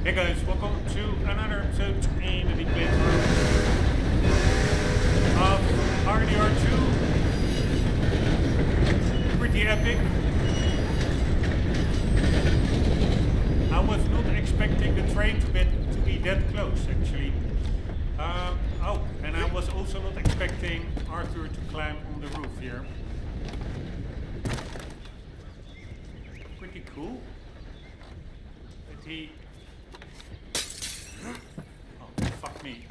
Hey guys, welcome to another episode in the playthrough of RDR2. Pretty epic. I was not expecting the train to be that close actually. Oh, and I was also not expecting Arthur to climb on the roof here. Pretty cool. That he... Oh, fuck me.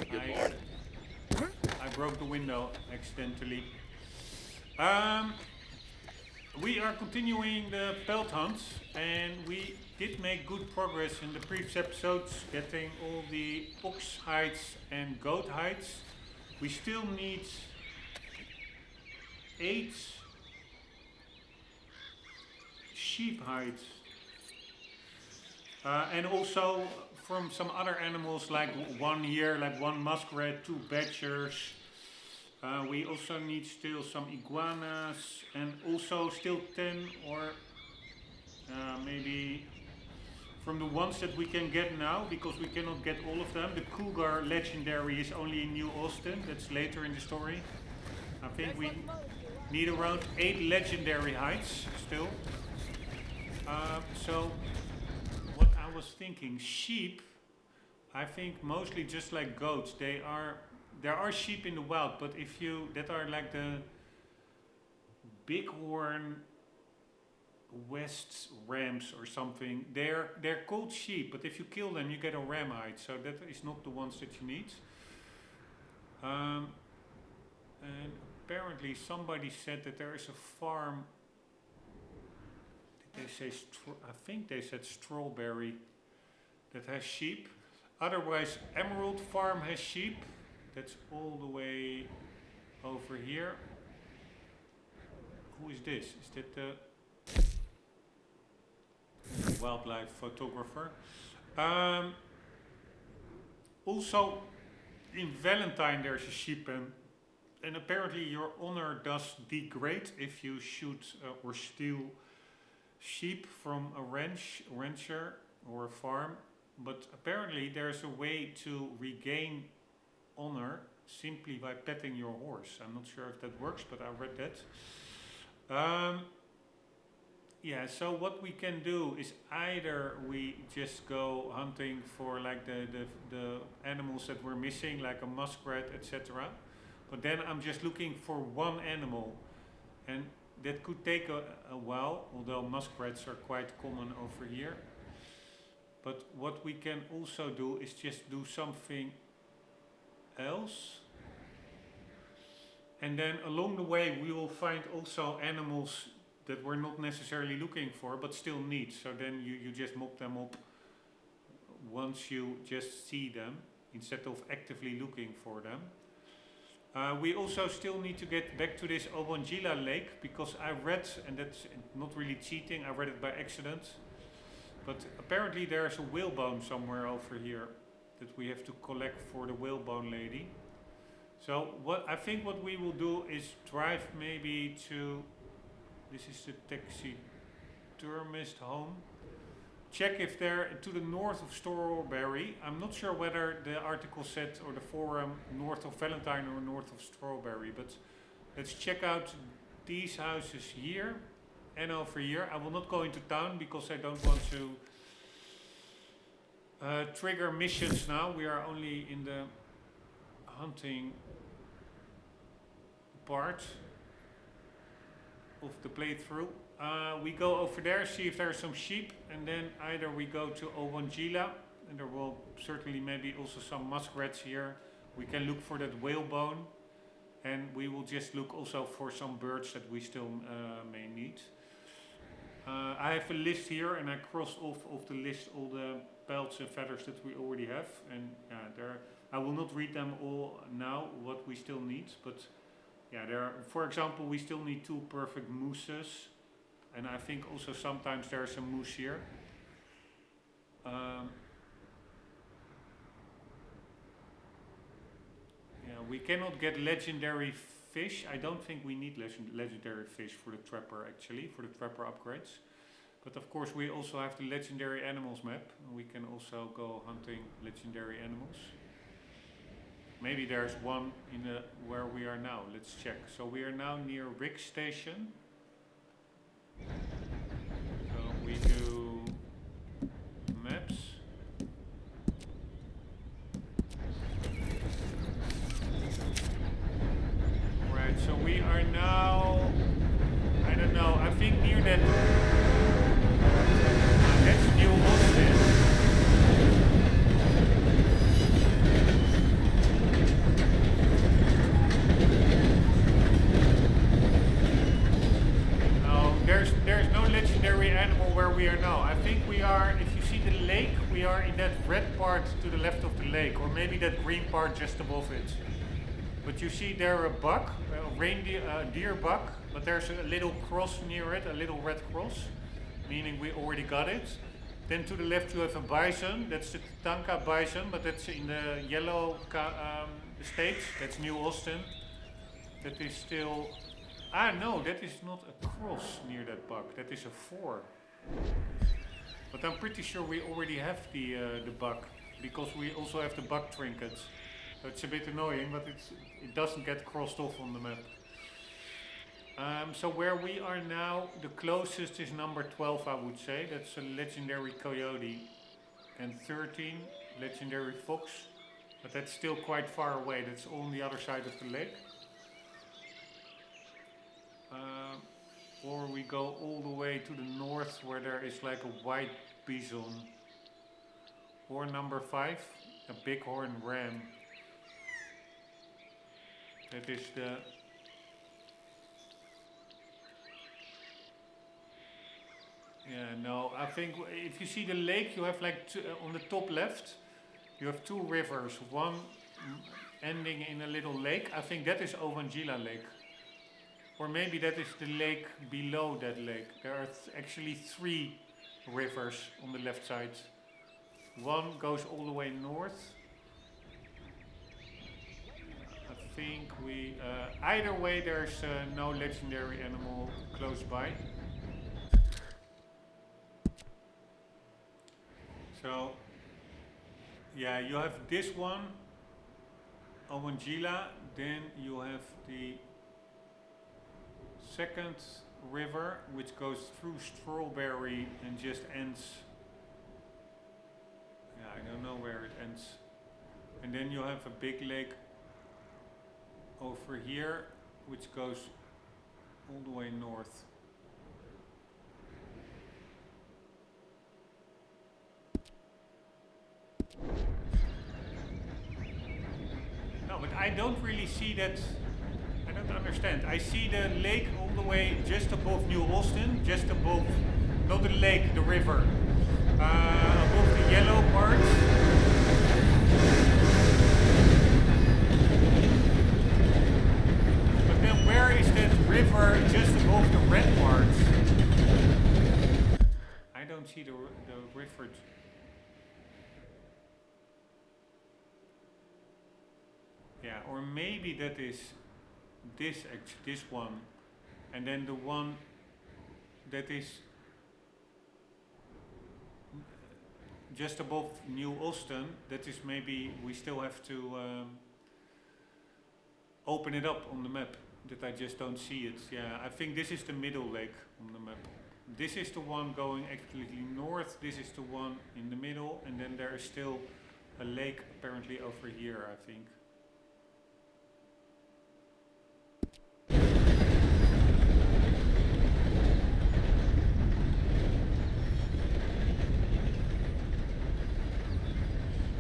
I broke the window accidentally. We are continuing the pelt hunt, and we did make good progress in the previous episodes, getting all the ox hides and goat hides. We still need 8 sheep hides. And also from some other animals like one here, like one muskrat, 2 badgers. We also need still some iguanas and also still 10 or maybe from the ones that we can get now, because we cannot get all of them. The cougar legendary is only in New Austin, that's later in the story. I think we need around 8 legendary hides still. So what I was thinking, sheep, I think mostly just like goats, there are sheep in the wild, but if you, that are like the bighorn west rams or something, they're called sheep, but if you kill them you get a ram hide, so that is not the ones that you need. And apparently somebody said that there is a farm, did they say, I think they said Strawberry, that has sheep. Otherwise Emerald Farm has sheep. That's all the way over here. Who is this? Is that the wildlife photographer? Also in Valentine there's a sheep pen, and apparently your honor does degrade if you shoot or steal sheep from a rancher or a farm. But apparently there's a way to regain honor simply by petting your horse. I'm not sure if that works, but I read that. Yeah, so what we can do is either we just go hunting for like the animals that we're missing, like a muskrat, etc. But then I'm just looking for one animal, and that could take a while, although muskrats are quite common over here. But what we can also do is just do something else, and then along the way we will find also animals that we're not necessarily looking for but still need, so then you just mop them up once you just see them instead of actively looking for them. We also still need to get back to this Obongila lake, because I read, and that's not really cheating, I read it by accident, but apparently there's a whalebone somewhere over here that we have to collect for the whalebone lady. So what I think what we will do is drive maybe to, this is the taxidermist home. Check if they're to the north of Strawberry. I'm not sure whether the article said, or the forum, north of Valentine or north of Strawberry, but let's check out these houses here and over here. I will not go into town because I don't want to trigger missions now. We are only in the hunting part of the playthrough. We go over there, see if there are some sheep, and then either we go to Obongila, and there will certainly maybe also some muskrats here. We can look for that whalebone, and we will just look also for some birds that we still may need. I have a list here, and I crossed off of the list all the pelts and feathers that we already have, and I will not read them all now what we still need, but yeah, there are, for example, we still need 2 perfect mooses, and I think also sometimes there is a moose here. Yeah, we cannot get legendary fish. I don't think we need legendary fish for the trapper actually, for the trapper upgrades. But of course we also have the legendary animals map. We can also go hunting legendary animals. Maybe there's one in the where we are now. Let's check. So we are now near Rick Station. So we do maps. Right, so we are now, I don't know, I think near that, that's New Austin. There's no legendary animal where we are now. I think we are, if you see the lake, we are in that red part to the left of the lake, or maybe that green part just above it. But you see there a buck, a reindeer, deer buck, but there's a little cross near it, a little red cross, meaning we already got it. Then to the left you have a bison, that's the Tatanka bison, but that's in the yellow states, that's New Austin. That is still... Ah no, that is not a cross near that buck, that is a 4. But I'm pretty sure we already have the buck, because we also have the buck trinkets. So it's a bit annoying, but it doesn't get crossed off on the map. So where we are now, the closest is number 12, I would say. That's a legendary coyote. And 13, legendary fox. But that's still quite far away, that's on the other side of the lake. Or we go all the way to the north where there is like a white bison. Or number 5, a bighorn ram. That is the... Yeah, no, I think if you see the lake, you have like on the top left, you have 2 rivers. One ending in a little lake. I think that is Ovangila Lake. Or maybe that is the lake below that lake. There are actually 3 rivers on the left side. One goes all the way north. I think we... either way there's no legendary animal close by. So, yeah, you have this one, Ovangila, then you have the second river, which goes through Strawberry and just ends, yeah, I don't know where it ends. And then you have a big lake over here, which goes all the way north. No, but I don't really see that. I don't understand. I see the lake all the way just above New Austin, just above, not the lake, the river. Above the yellow part. But then where is that river just above the red part? I don't see the river. Yeah, or maybe that is this one, and then the one that is just above New Austin, that is maybe we still have to open it up on the map, that I just don't see it. Yeah, I think this is the middle lake on the map. This is the one going actually north, this is the one in the middle, and then there is still a lake apparently over here, I think.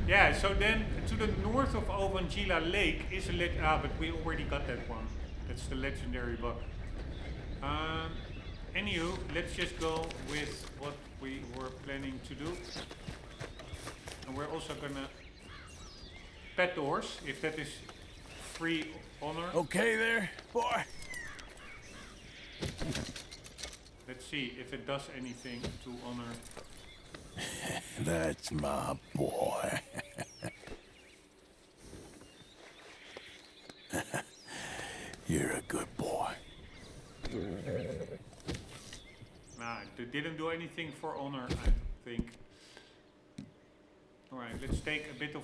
Yeah, so then to the north of Ovangila Lake is a but we already got that one. That's the legendary buck. Anywho, let's just go with what we were planning to do. And we're also gonna pet the horse, if that is free honor. Okay there, boy. Let's see if it does anything to honor. That's my boy. You're a good boy. Nah, it They didn't do anything for honor, I think. Alright, let's take a bit of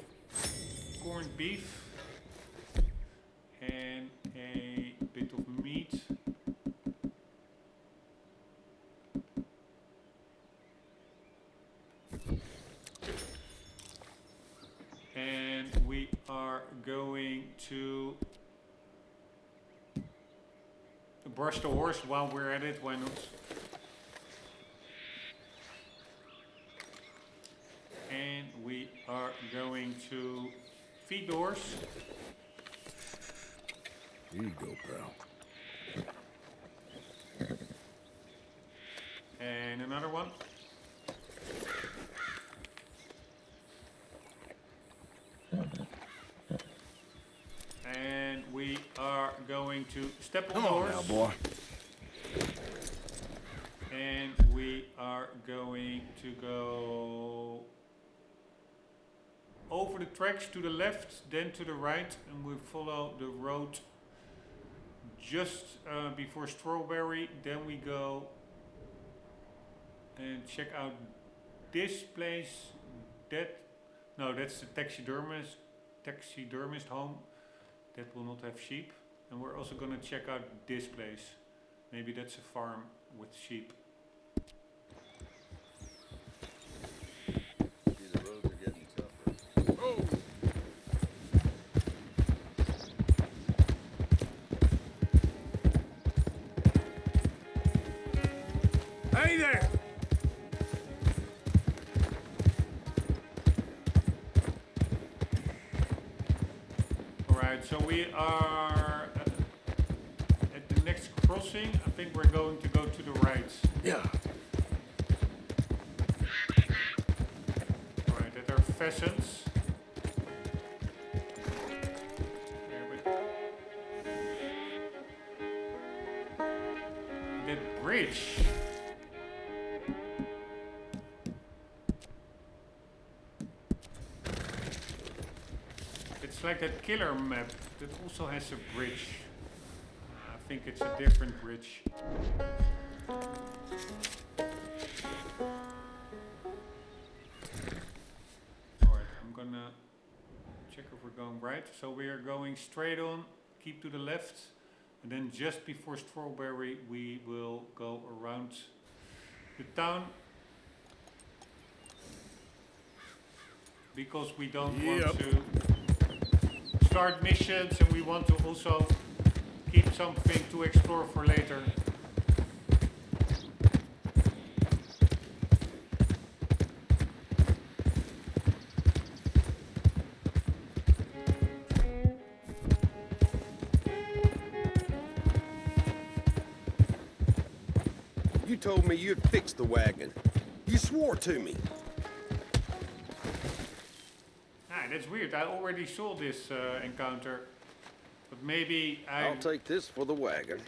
corned beef and a bit of meat. And we are going to brush the horse while we're at it, why not? And we are going to feed the horse. Here you go, pal. And another one. And we are going to step on the horse. Come on now, boy. And we are going to go over the tracks to the left, then to the right, and we follow the road just before Strawberry. Then we go and check out this place. That's the taxidermist home. That will not have sheep. And we're also going to check out this place. Maybe that's a farm with sheep. The roads are getting tougher. Oh! Hey there! Alright, so we are at the next crossing. I think we're going to go to the right. Yeah. Alright, that are pheasants. That bridge. It's like that killer map that also has a bridge. I think it's a different bridge. Alright, I'm gonna check if we're going right. So we are going straight on, keep to the left, and then just before Strawberry we will go around the town. Because we don't want to start missions and we want to also keep something to explore for later. You told me you'd fix the wagon. You swore to me. That's weird. I already saw this encounter, but maybe I'll take this for the wagon.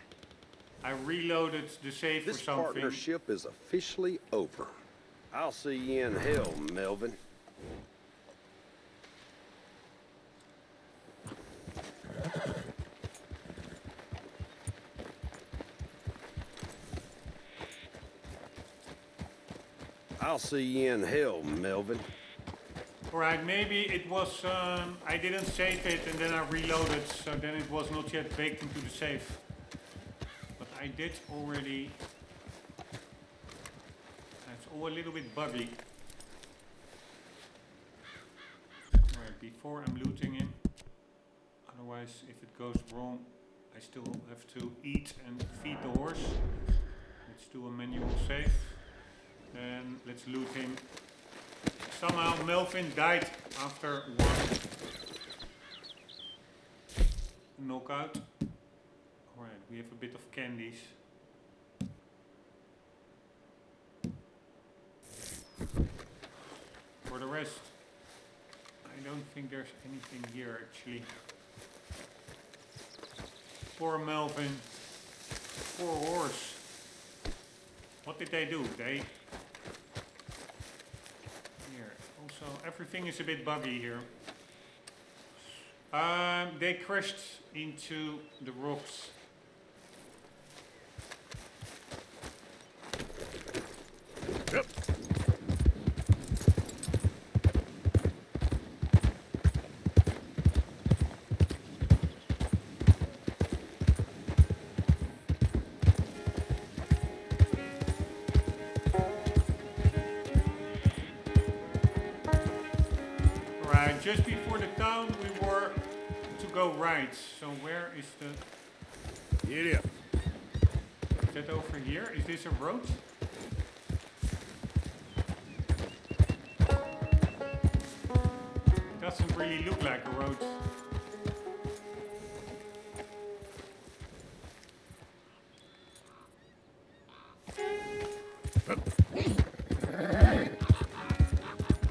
I reloaded the save This or something. partnership is officially over. I'll see you in hell, Melvin. I'll see you in hell, Melvin. Alright, maybe it was, I didn't save it and then I reloaded, so then it was not yet baked into the save. But I did already. It's all a little bit buggy. Alright, before I'm looting him. Otherwise, if it goes wrong, I still have to eat and feed the horse. Let's do a manual save. And let's loot him. Somehow Melvin died after one knockout. Alright, we have a bit of candies. For the rest, I don't think there's anything here actually. Poor Melvin. Poor horse. What did they do? So everything is a bit buggy here. They crashed into the rocks. Right, just before the town we were to go right. So where is the... Get up. Is that over here? Is this a road? It doesn't really look like a road.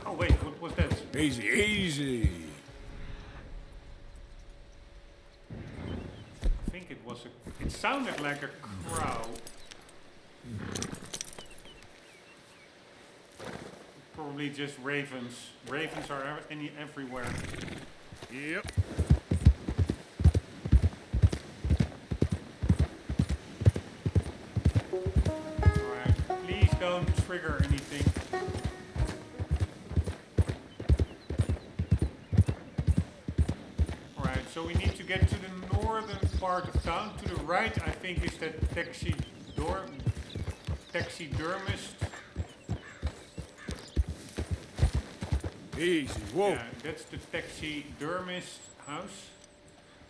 Oh wait, what was that? Easy, easy. I think it was a... It sounded like a crow. Probably just ravens. Ravens are everywhere. Yep. Alright, please don't trigger anything. Alright, so we need to get to the northern part of town. To the right, I think, is that taxidermist. Easy. Whoa. Yeah, that's the taxidermist house.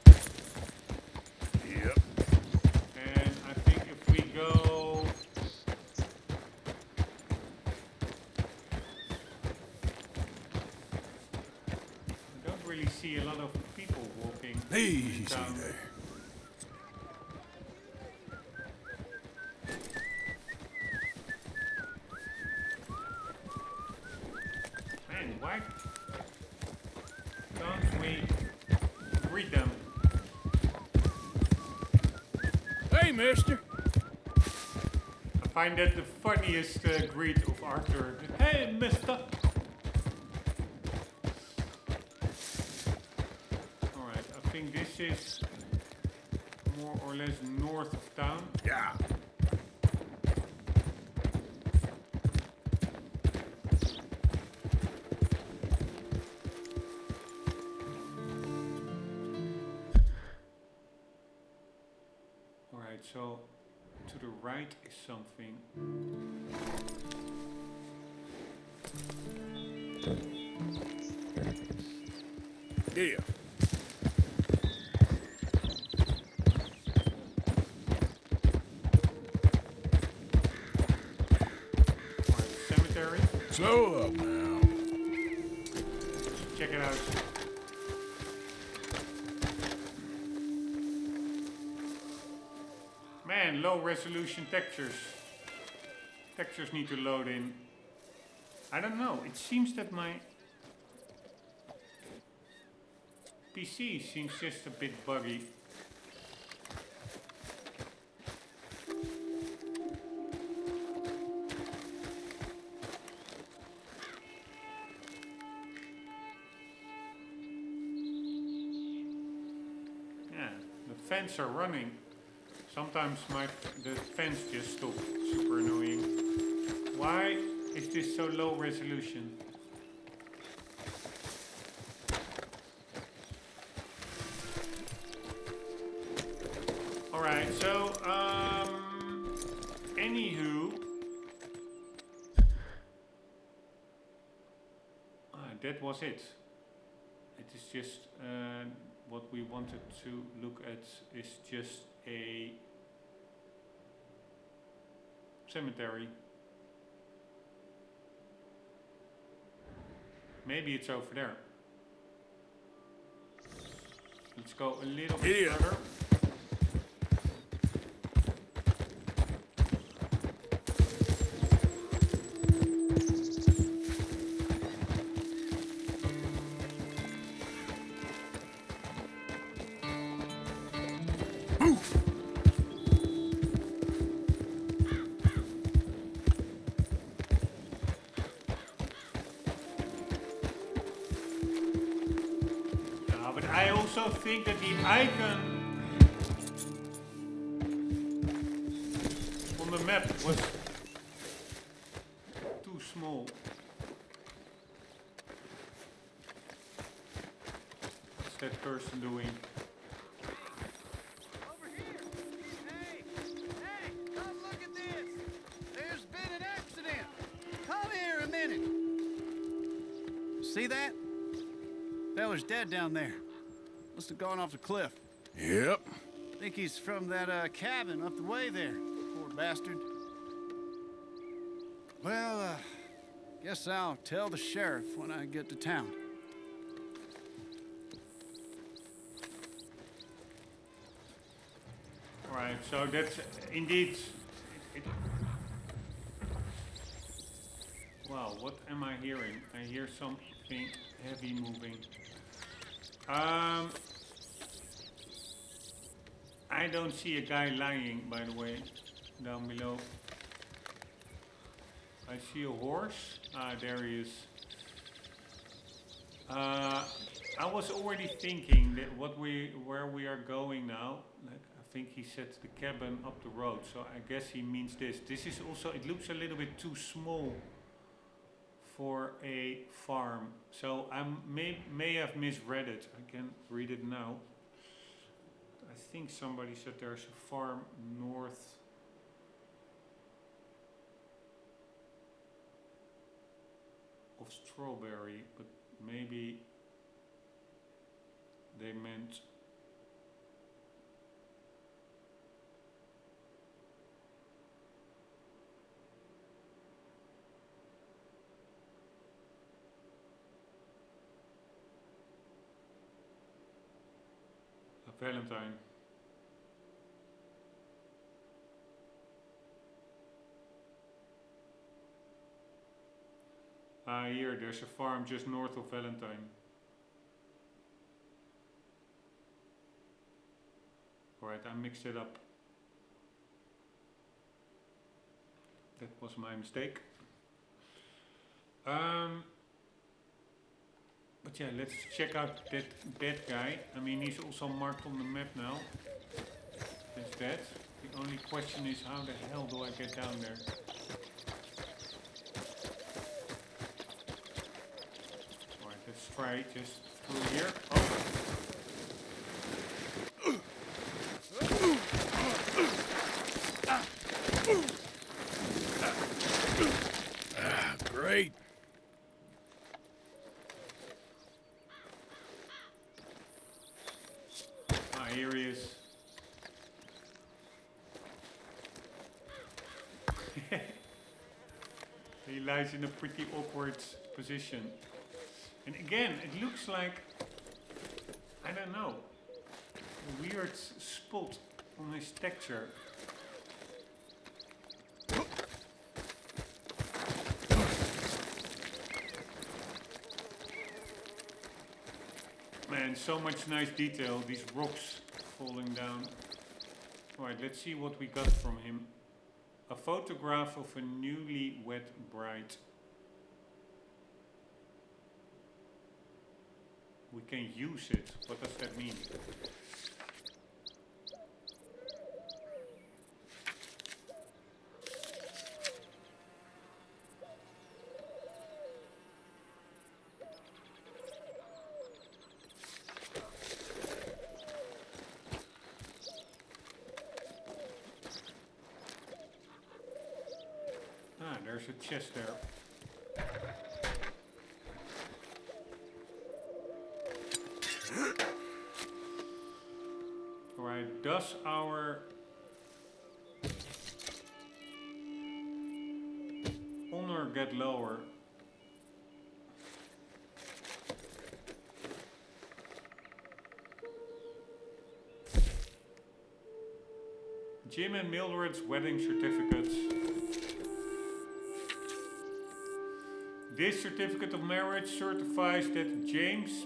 Yep. And I think if we go... I don't really see a lot of people walking Easy down. there. Man, why don't we greet them? Hey, mister. I find that the funniest greet of Arthur. Hey, mister! Alright, I think this is more or less north of town. Yeah. Alright, so to the right is something. Yeah. Alright, cemetery. Slow up now. Check it out. Man, low resolution textures. Textures need to load in. I don't know, it seems that my PC seems just a bit buggy. Yeah, the fans are running. Sometimes the fans just stop. Super annoying. Why is this so low resolution? Alright, so anywho, that was it. It is just what we wanted to look at is just a cemetery. Maybe it's over there. Let's go a little bit further. I also think that the icon on the map was too small. What's that person doing? Over here! Hey! Hey! Come look at this! There's been an accident! Come here a minute! See that? Feller's dead down there. Must have gone off the cliff. Yep. Think he's from that cabin up the way there. Poor bastard. Well, guess I'll tell the sheriff when I get to town. Alright, so that's indeed... Wow, what am I hearing? I hear something heavy moving. I don't see a guy lying, by the way, down below. I see a horse. Ah, there he is. I was already thinking that where we are going now. Like, I think he said the cabin up the road, so I guess he means this. This is also, it looks a little bit too small for a farm, so I may have misread it. I can read it now. I think somebody said there's a farm north of Strawberry, but maybe they meant a Valentine. Here, there's a farm just north of Valentine. Alright, I mixed it up. That was my mistake. But yeah, let's check out that guy. I mean, he's also marked on the map now. That's that. The only question is, how the hell do I get down there? Let's try just through here. Ah, great. Ah, here he is. He lies in a pretty awkward position. And again, it looks like, I don't know, a weird spot on his texture. Man, so much nice detail, these rocks falling down. Alright, let's see what we got from him. A photograph of a newly wed bride. We can use it. What does that mean? Ah, there's a chest there. Alright, does our honor get lower? Jim and Mildred's wedding certificates. This certificate of marriage certifies that James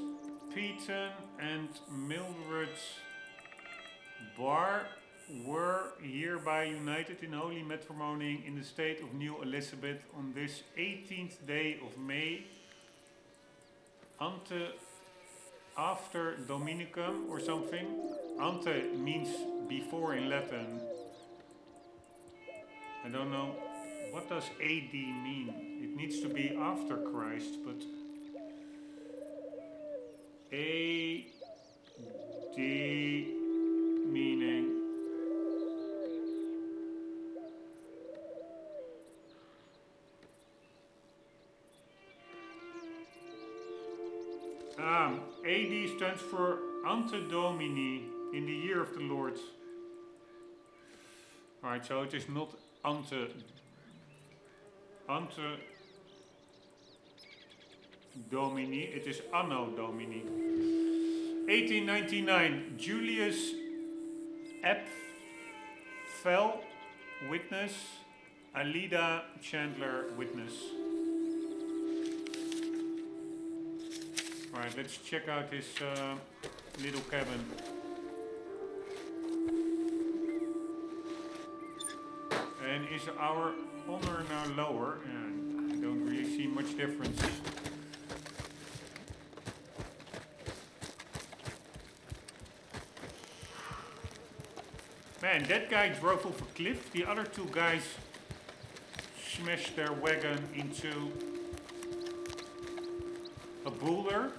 Peyton and Mildred's Barr were hereby united in holy matrimony in the state of New Elizabeth on this 18th day of May, ante after Dominicum or something. Ante means before in Latin. I don't know. What does AD mean? It needs to be after Christ, but AD meaning AD stands for Ante Domini, in the year of the Lord. Alright, so it is not Ante Domini, it is Anno Domini. 1899, Julius Epfel, witness. Alida Chandler, witness. Alright, let's check out his little cabin. And is our honor now lower? And I don't really see much difference. Man, that guy drove off a cliff. The other two guys smashed their wagon into a boulder.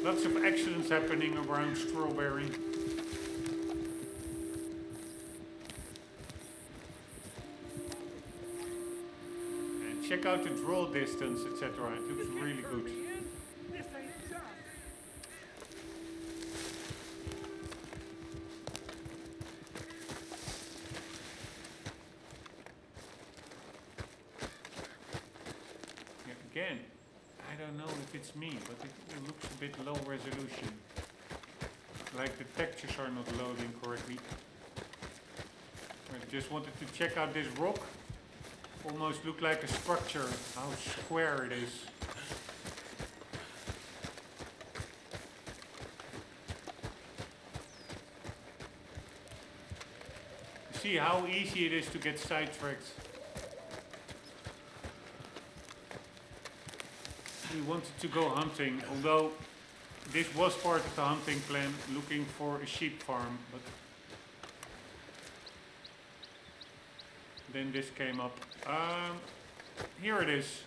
Lots of accidents happening around Strawberry. And check out the draw distance, etc. It looks really good. Again, I don't know if it's me, but it looks a bit low resolution. Like the textures are not loading correctly. I just wanted to check out this rock. Almost looked like a structure, how square it is. See how easy it is to get sidetracked. We wanted to go hunting, although this was part of the hunting plan, looking for a sheep farm, but then this came up. Here it is.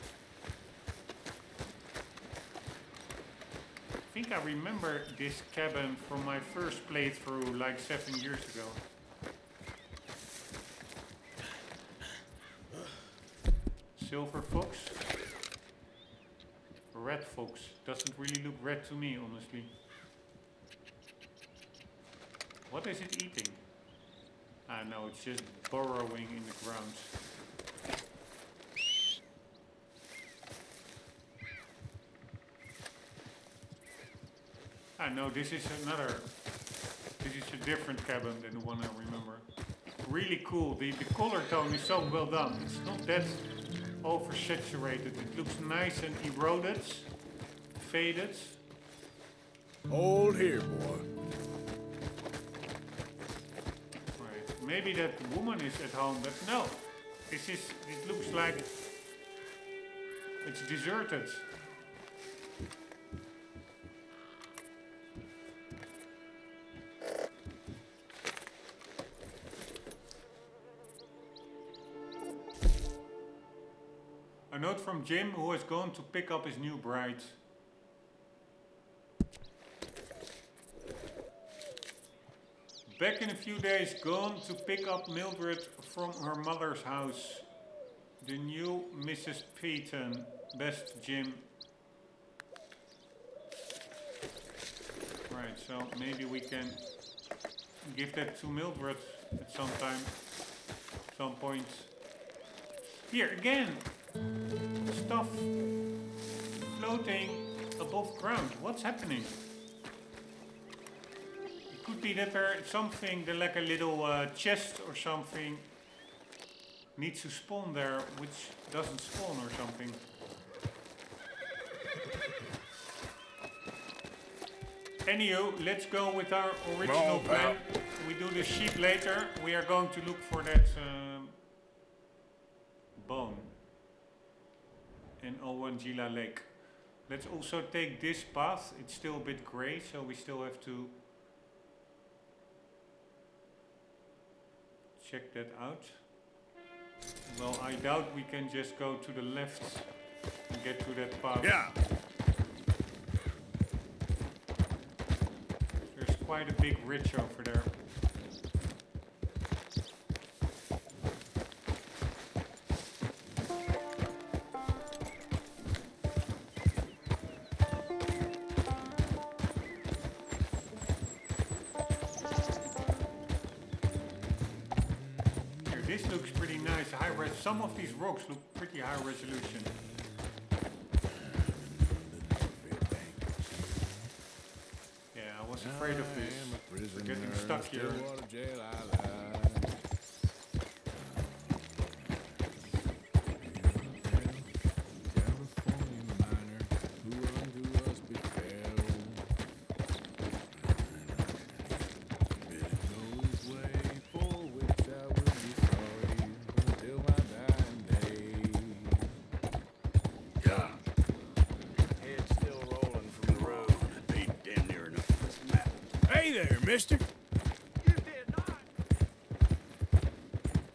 I think I remember this cabin from my first playthrough like 7 years ago. Silver fox. Red fox. Doesn't really look red to me, honestly. What is it eating? Ah, no, it's just burrowing in the ground. Ah, no, this is another. This is a different cabin than the one I remember. Really cool. The color tone is so well done. It's not that oversaturated. It looks nice and eroded, faded. Hold here, boy. Right. Maybe that woman is at home, but no. It looks like it's deserted. A note from Jim, who has gone to pick up his new bride. Back in a few days, gone to pick up Mildred from her mother's house. The new Mrs. Peyton. Best, Jim. Right, so maybe we can give that to Mildred at some point. Here, again. Stuff floating above ground. What's happening? It could be that there something, like a little chest or something needs to spawn there, which doesn't spawn or something. Anywho, let's go with our original plan. We do the sheep later. We are going to look for that bone in Owangila Lake. Let's also take this path. It's still a bit grey, so we still have to check that out. Well, I doubt we can just go to the left and get to that path. Yeah. There's quite a big ridge over there. this looks pretty nice. High res. Some of these rocks look pretty high resolution. Yeah, I was afraid of this. We're getting stuck here. Head's still rolling from the road. Ain't damn near enough for this map. Hey there, mister. You did not.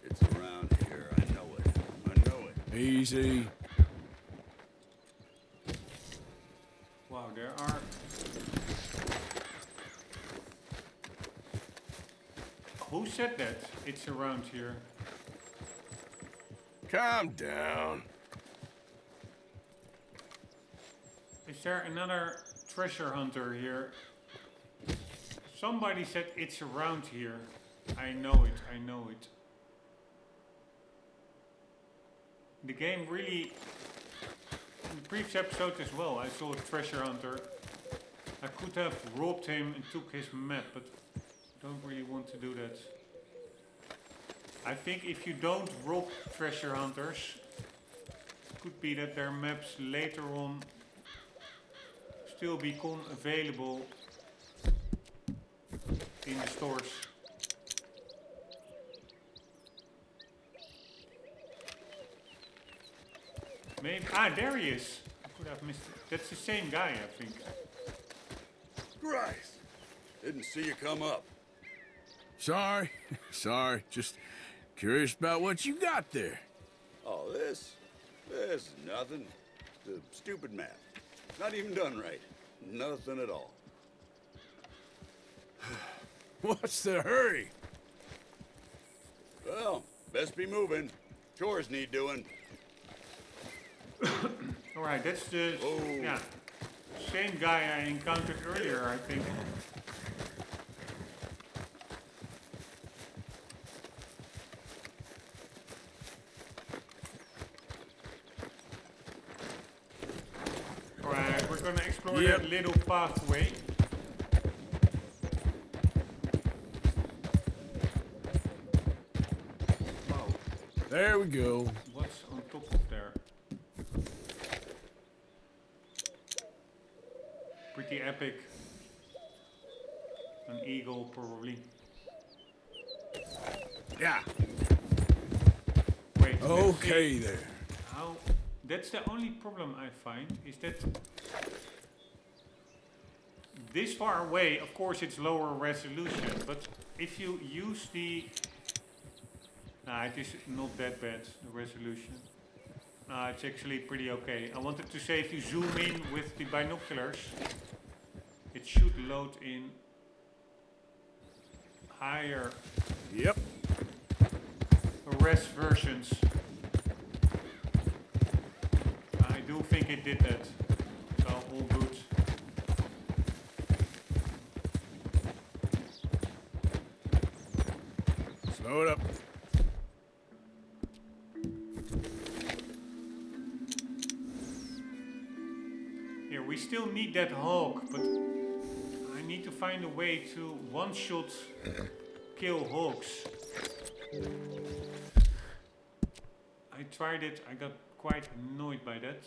It's around here. I know it. I know it. Easy. Wow, there are... Who said that? It's around here. Calm down. Is there another treasure hunter here? Somebody said it's around here. I know it, I know it. The game really... In the previous episode as well, I saw a treasure hunter. I could have robbed him and took his map, but I don't really want to do that. I think if you don't rob treasure hunters, it could be that their maps later on still become available in the stores. Maybe, there he is. I could have missed it. That's the same guy, I think. Christ. Didn't see you come up. Sorry. Sorry. Just curious about what you got there. Oh, this is nothing. The stupid map. Not even done right. Nothing at all. What's the hurry? Well, best be moving. Chores need doing. Alright, that's the yeah, same guy I encountered earlier, I think. Alright, we're gonna explore that little pathway. Wow, There we go. what's on top of there? Pretty epic. An eagle, probably. Yeah. Wait. let's Okay see there. how. That's the only problem I find, is that this far away, of course, it's lower resolution, but if you use the... Nah, it is not that bad, the resolution. Nah, it's actually pretty okay. I wanted to say if you zoom in with the binoculars, it should load in higher Yep. res versions. I do think it did that. So all good. Slow it up. Here, we still need that hawk, but I need to find a way to one-shot kill hawks. I tried it, I got quite annoyed by that.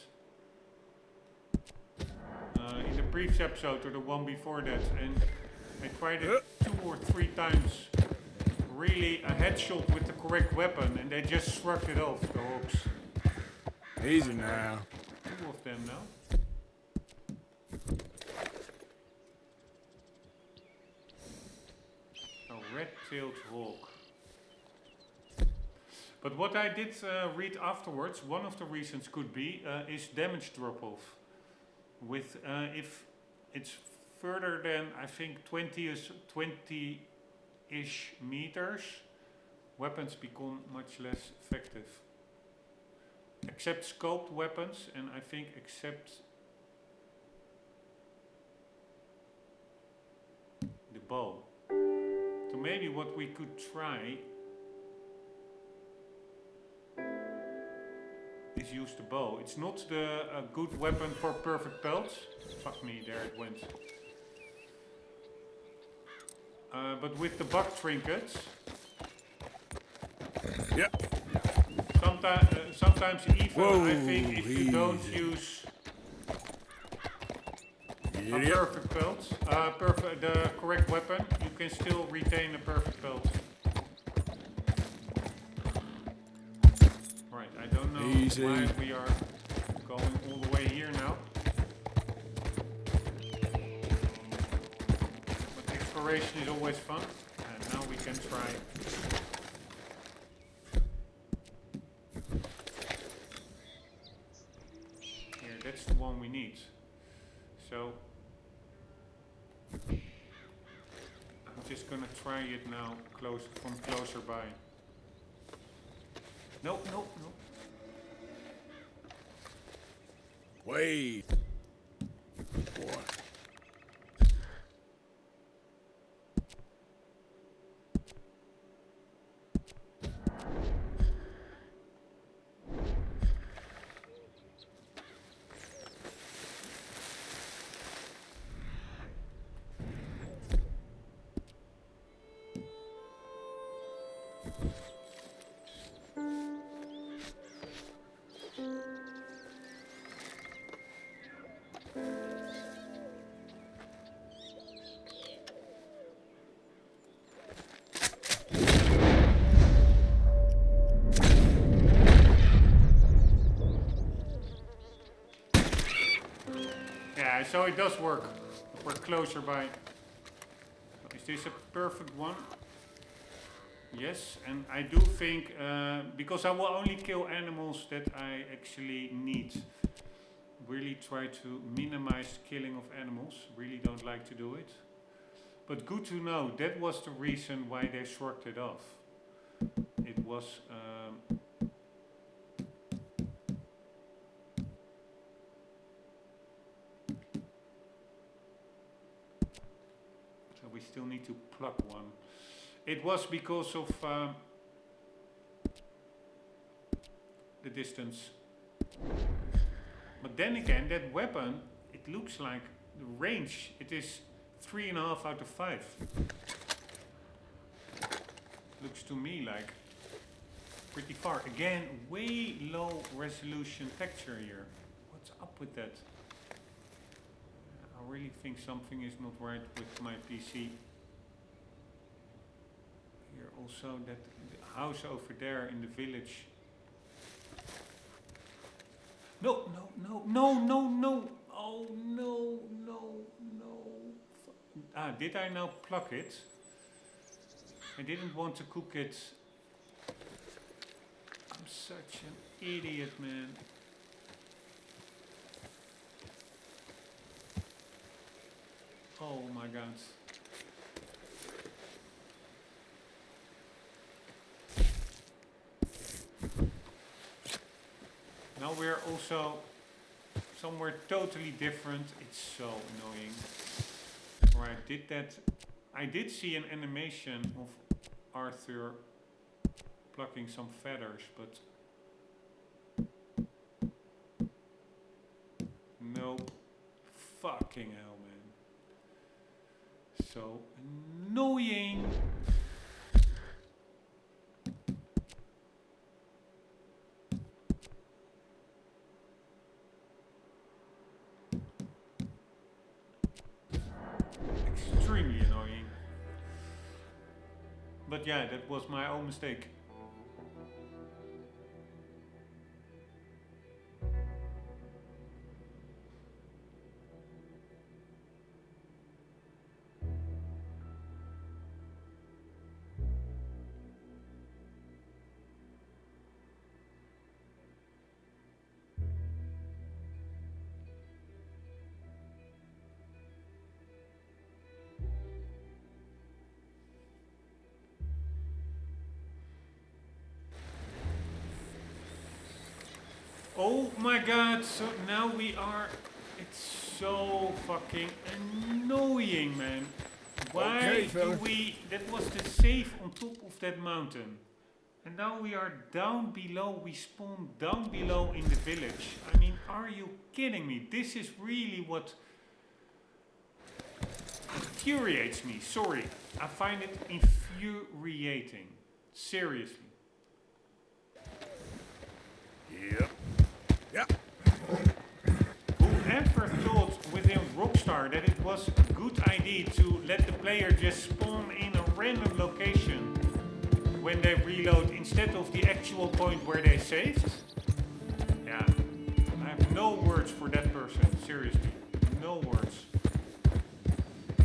In the previous episode or the one before that, and I tried it 2 or 3 times. Really a headshot with the correct weapon, and they just shrugged it off, the hawks. Easy now. 2 of them now. A red-tailed hawk. But what I did read afterwards, one of the reasons could be, is damage drop-off. With if it's further than, I think, 20-ish meters, weapons become much less effective. Except scoped weapons, and I think except the bow. So maybe what we could try use the bow. It's not the good weapon for perfect pelts. Fuck me, there it went. But with the bug trinkets, Yep. sometimes even Whoa, I think if you don't easy. use a Yep. perfect pelt, the correct weapon, you can still retain a perfect pelt. Right, I don't know Easy. why we are going all the way here now. But exploration is always fun, and now we can try. Here, that's the one we need. So I'm just gonna try it now from closer by. No, no, no. Wait. Boy. Yeah, so it does work. We're closer by. Is this a perfect one? Yes, and I do think, because I will only kill animals that I actually need. Really try to minimize killing of animals. Really don't like to do it. But good to know, that was the reason why they shrugged it off. It was... so we still need to pluck one. It was because of the distance. But then again, that weapon, it looks like the range, it is 3.5 out of 5. Looks to me like pretty far. Again, way low resolution texture here. What's up with that? I really think something is not right with my PC. Here also, that house over there in the village. No, no, no, no, no, no. Oh, no, no, no. Ah, did I now pluck it? I didn't want to cook it. I'm such an idiot, man. Oh my god. Now we're also somewhere totally different. It's so annoying. Right, I did see an animation of Arthur plucking some feathers, but no fucking hell, man. So annoying. Extremely annoying. But yeah, that was my own mistake. Oh my god, so now we are... It's so fucking annoying, man. Why Okay, do fella. we... That was the safe on top of that mountain. And now we are down below, we spawn down below in the village. I mean, are you kidding me? This is really what infuriates me. Sorry, I find it infuriating. Seriously. Yep. Yep. Whoever thought within Rockstar that it was a good idea to let the player just spawn in a random location when they reload instead of the actual point where they saved? Yeah, I have no words for that person, seriously, no words.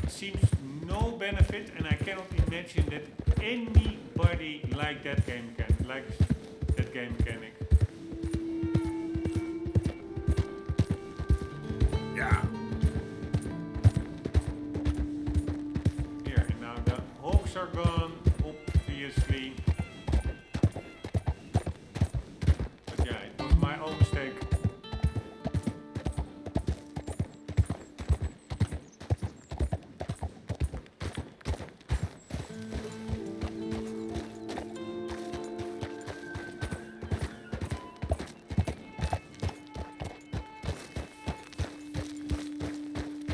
It seems no benefit, and I cannot imagine that anybody likes that game mechanic. Yeah. Here, and now the hawks are gone, obviously. But yeah, it was my own mistake.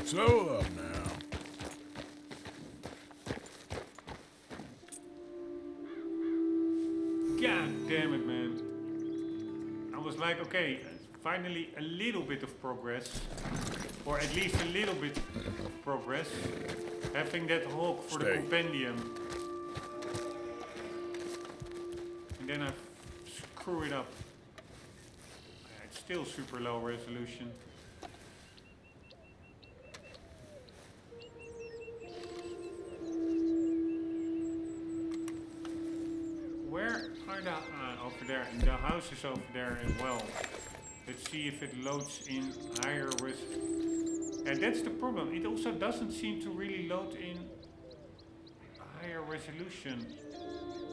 Slow up now. God damn it, man. I was like, okay, finally a little bit of progress. Or at least a little bit of progress. Having that hawk for the Stay. compendium. And then I screw it up. It's still super low resolution. Where are the over there? And the house is over there as well. Let's see if it loads in higher res. Yeah, that's the problem. It also doesn't seem to really load in higher resolution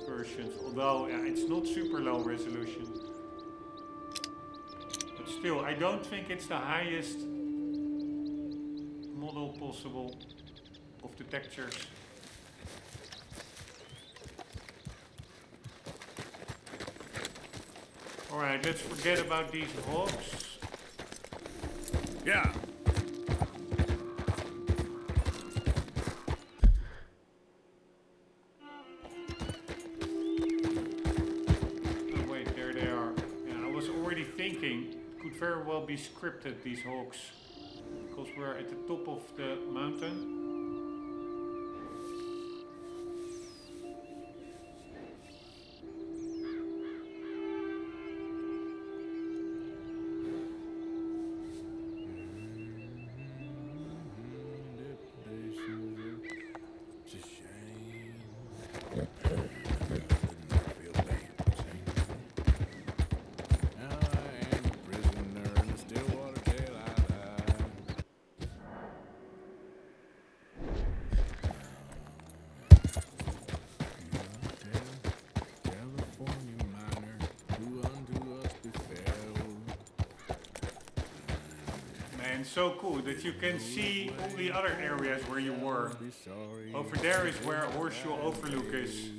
versions. Although it's not super low resolution. But still, I don't think it's the highest model possible of the textures. Alright, let's forget about these hawks. Yeah. Oh wait, there they are. Yeah, I was already thinking, it could very well be scripted, these hawks. Because we're at the top of the mountain. It's a shame. Didn't feel damn same. Now I am a prisoner in the Stillwater jail I lie. California miner, who unto us befell. Man, so cool that you can see all the other areas where you were. Be sorry. Over there is where Horseshoe Overlook is.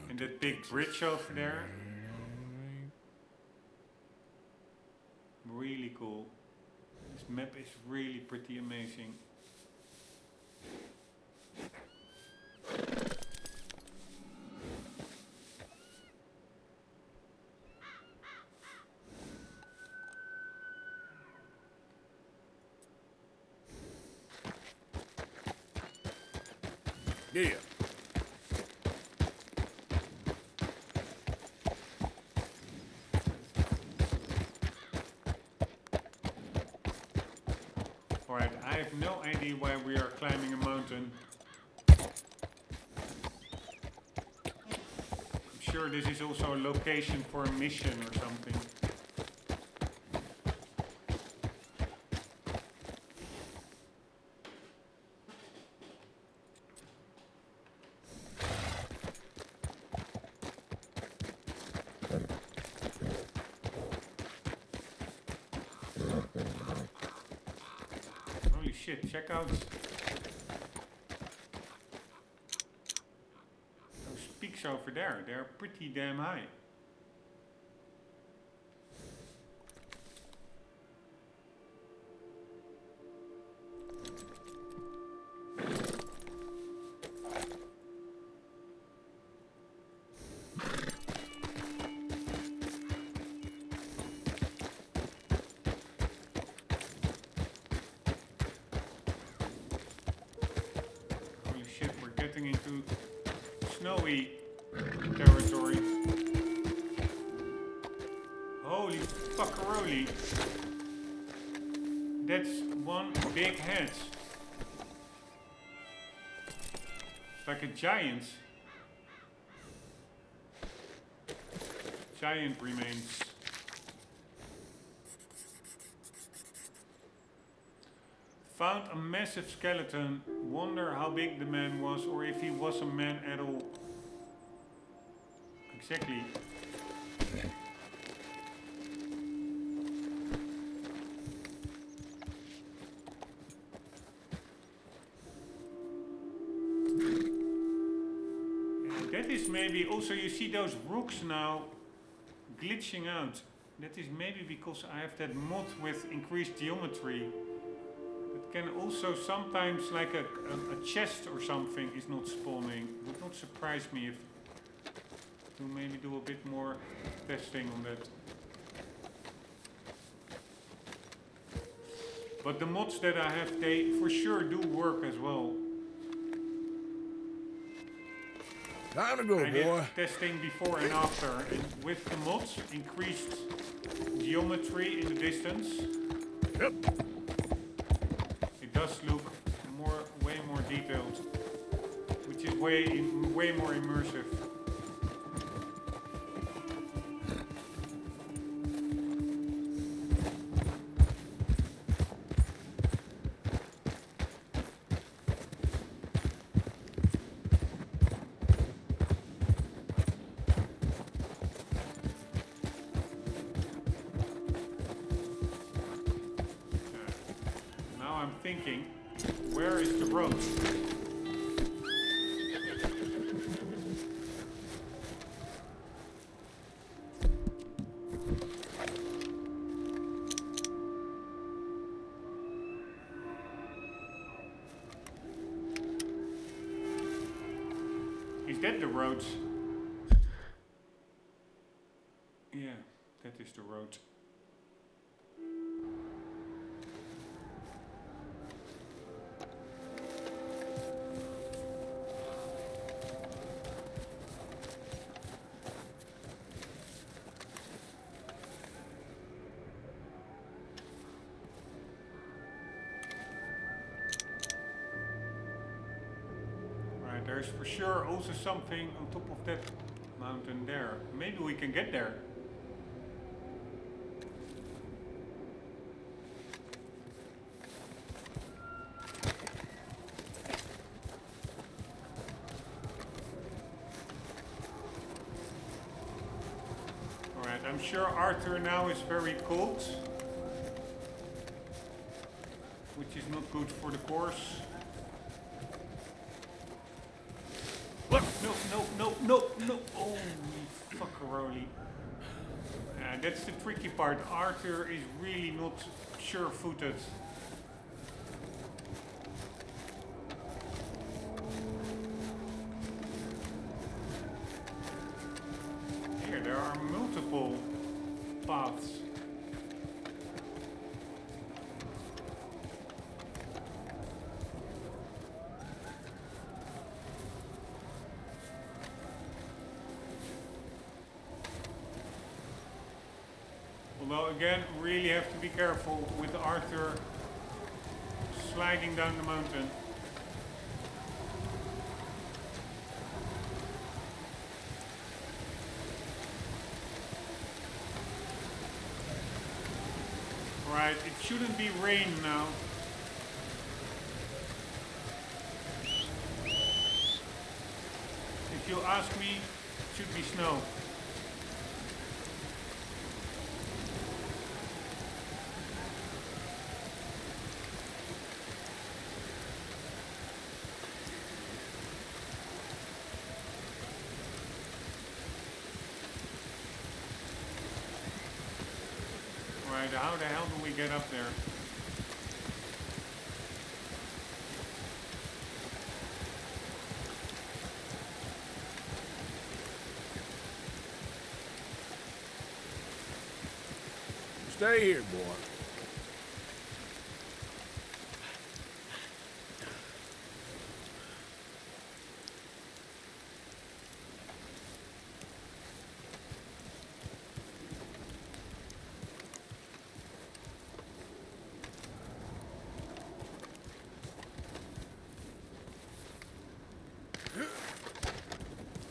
And that big bridge over there. Really cool. This map is really pretty amazing. Yeah. Alright, I have no idea why we are climbing a mountain. I'm sure this is also a location for a mission or something. Holy shit, check out. Those peaks over there. They're pretty damn high. Holy shit, we're getting into snowy territory. Holy fuckaroli. That's one big head. It's like a giant. Giant remains. Found a massive skeleton. Wonder how big the man was, or if he was a man at all. Exactly. That is maybe also, you see those rocks now glitching out. That is maybe because I have that mod with increased geometry. It can also sometimes, like a chest or something is not spawning. Would not surprise me if to maybe do a bit more testing on that. But the mods that I have, they for sure do work as well. Time to go, I did boy. testing before and after, and with the mods, increased geometry in the distance. Yep. It does look way more detailed, which is way more immersive. Now I'm thinking, where is the road? Is that the road? Yeah, that is the road. There's for sure also something on top of that mountain there. Maybe we can get there. Alright, I'm sure Arthur now is very cold, which is not good for the course. Look! No! Holy fuckaroli. That's the tricky part. Arthur is really not sure-footed. Here, there are multiple paths. Although again, really have to be careful with Arthur sliding down the mountain. Right, it shouldn't be rain now. If you ask me, it should be snow. how the hell do we get up there? Stay here, boy.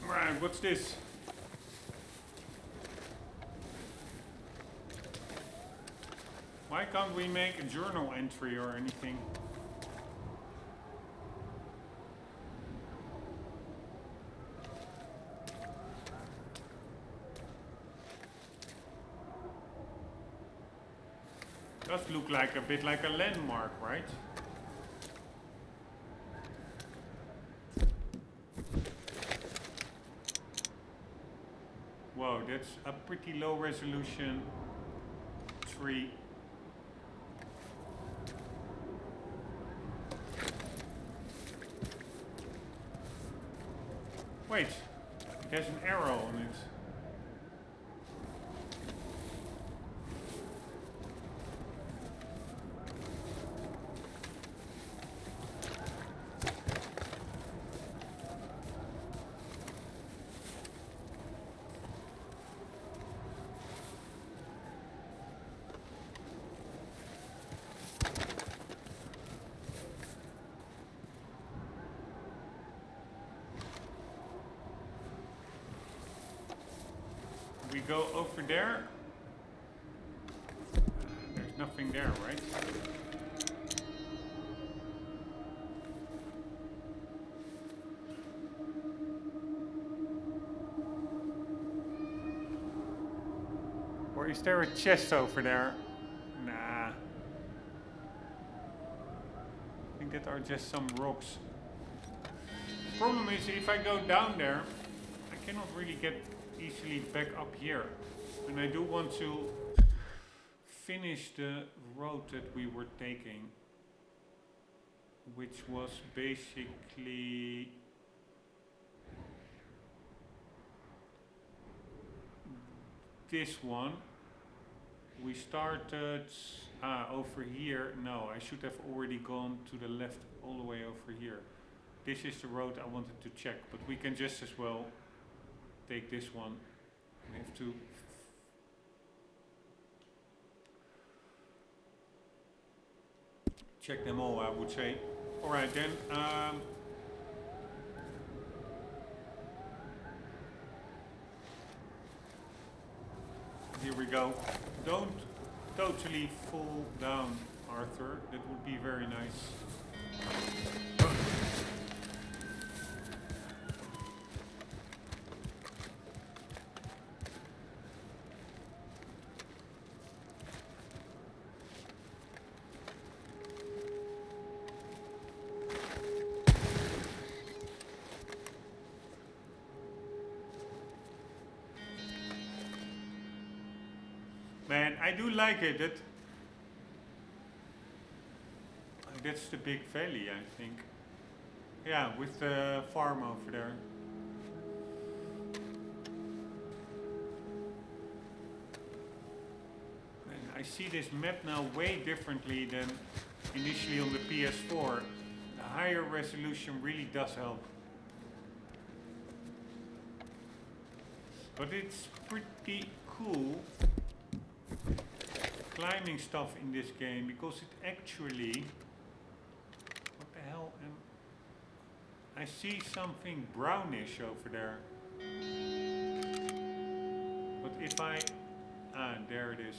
Right, what's this? Why can't we make a journal entry or anything? Does look like a bit like a landmark, right? Whoa, that's a pretty low resolution tree. Wait, there's an arrow on it. We go over there. There's nothing there, right? Or is there a chest over there? Nah. I think that are just some rocks. Problem is, if I go down there, I cannot really get easily back up here. And I do want to finish the road that we were taking, which was basically this one. We started over here. No, I should have already gone to the left all the way over here. This is the road I wanted to check, but we can just as well take this one. We have to check them all, I would say. Alright then, here we go. Don't totally fall down, Arthur. That would be very nice. Man, I do like it. That's the big valley, I think. Yeah, with the farm over there. And I see this map now way differently than initially on the PS4. The higher resolution really does help. But it's pretty cool climbing stuff in this game, because it actually, what the hell, I see something brownish over there. But if I, there it is.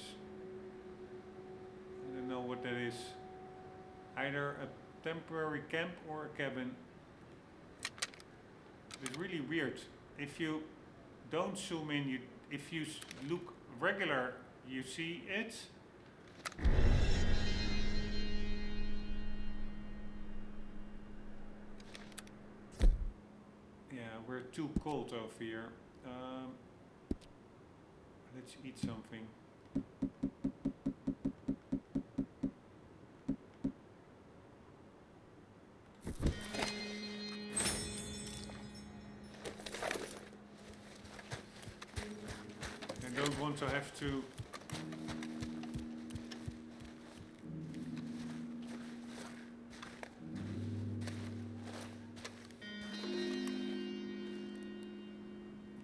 I don't know what that is. Either a temporary camp or a cabin. It's really weird. If you don't zoom in, if you look regular, you see it. Yeah, we're too cold over here. Let's eat something. also have to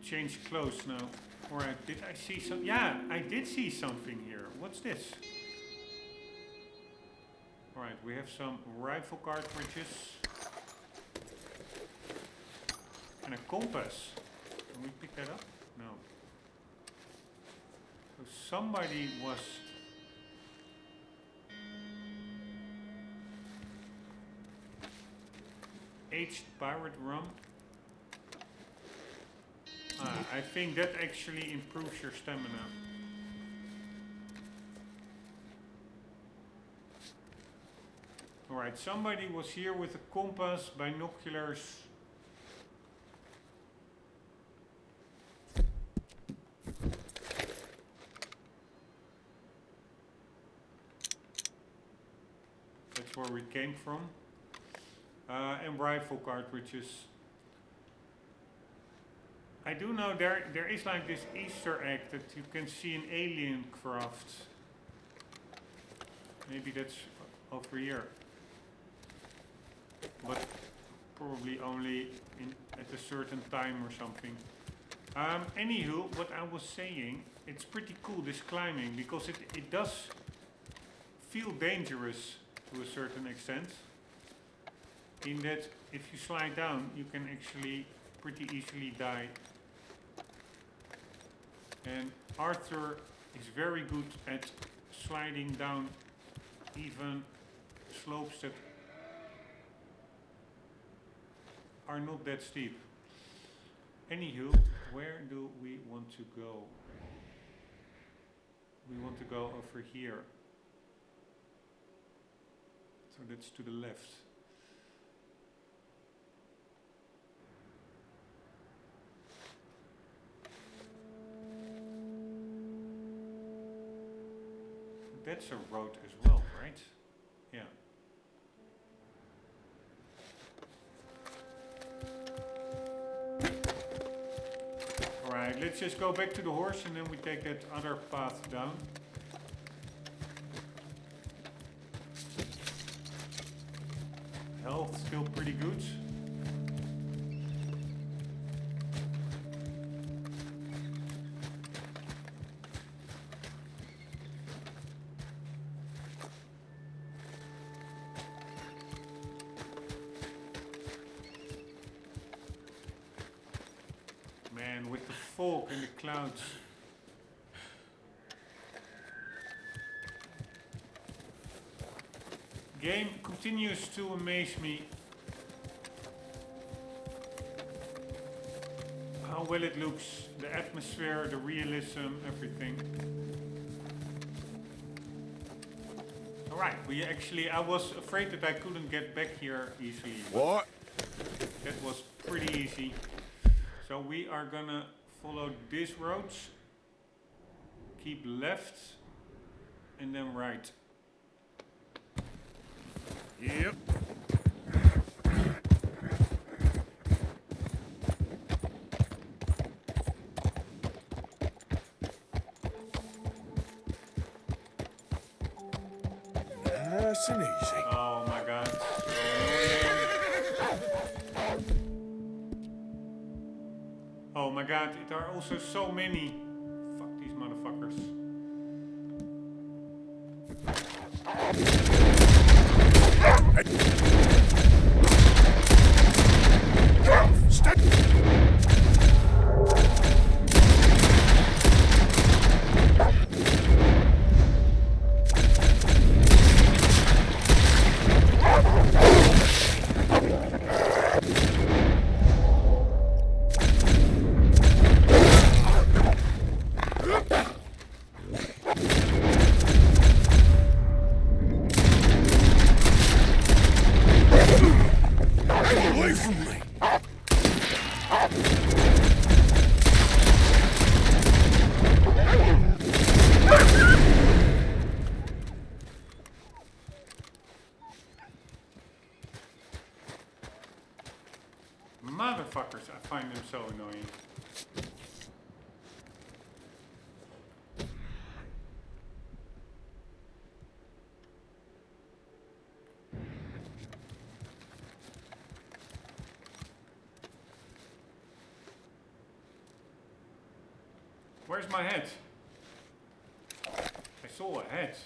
change clothes now. Alright, did I see some? Yeah, I did see something here. What's this? Alright, we have some rifle cartridges. And a compass. Can we pick that up? No. So somebody was... aged pirate rum. I think that actually improves your stamina. Alright, somebody was here with a compass, binoculars. That's where we came from. And rifle cartridges. I do know there is like this Easter egg that you can see an alien craft. Maybe that's over here. But probably only at a certain time or something. Anywho, what I was saying, it's pretty cool this climbing because it does feel dangerous to a certain extent. In that if you slide down you can actually pretty easily die. And Arthur is very good at sliding down even slopes that are not that steep. Anywho, where do we want to go? We want to go over here. So that's to the left. That's a road as well, right? Yeah. Alright, let's just go back to the horse and then we take that other path down. Health still pretty good. Man, with the fog and the clouds. Game continues to amaze me. How well it looks, the atmosphere, the realism, everything. Alright, I was afraid that I couldn't get back here easily. What? That was pretty easy. So we are gonna follow these roads, keep left, and then right. Yep. Nice and easy. Oh my god. Oh my god, there are also so many. Fuck these motherfuckers. Stop. Away from me. Motherfuckers, I find them so annoying. Where's my head? I saw a head.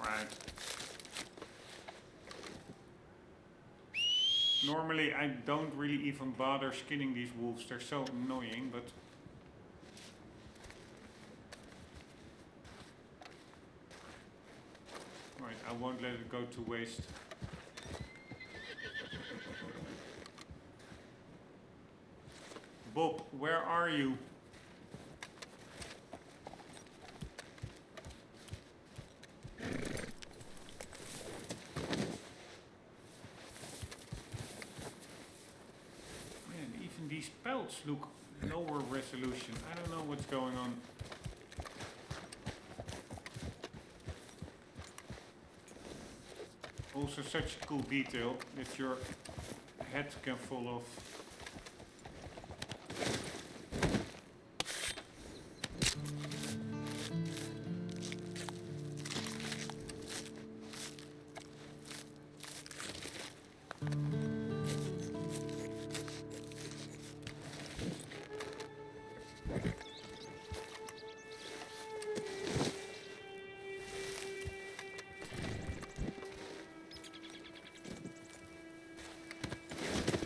Right. Normally I don't really even bother skinning these wolves, they're so annoying, but right, I won't let it go to waste. Bob, where are you? Man, even these pelts look lower resolution. I don't know what's going on. Also such a cool detail that your head can fall off.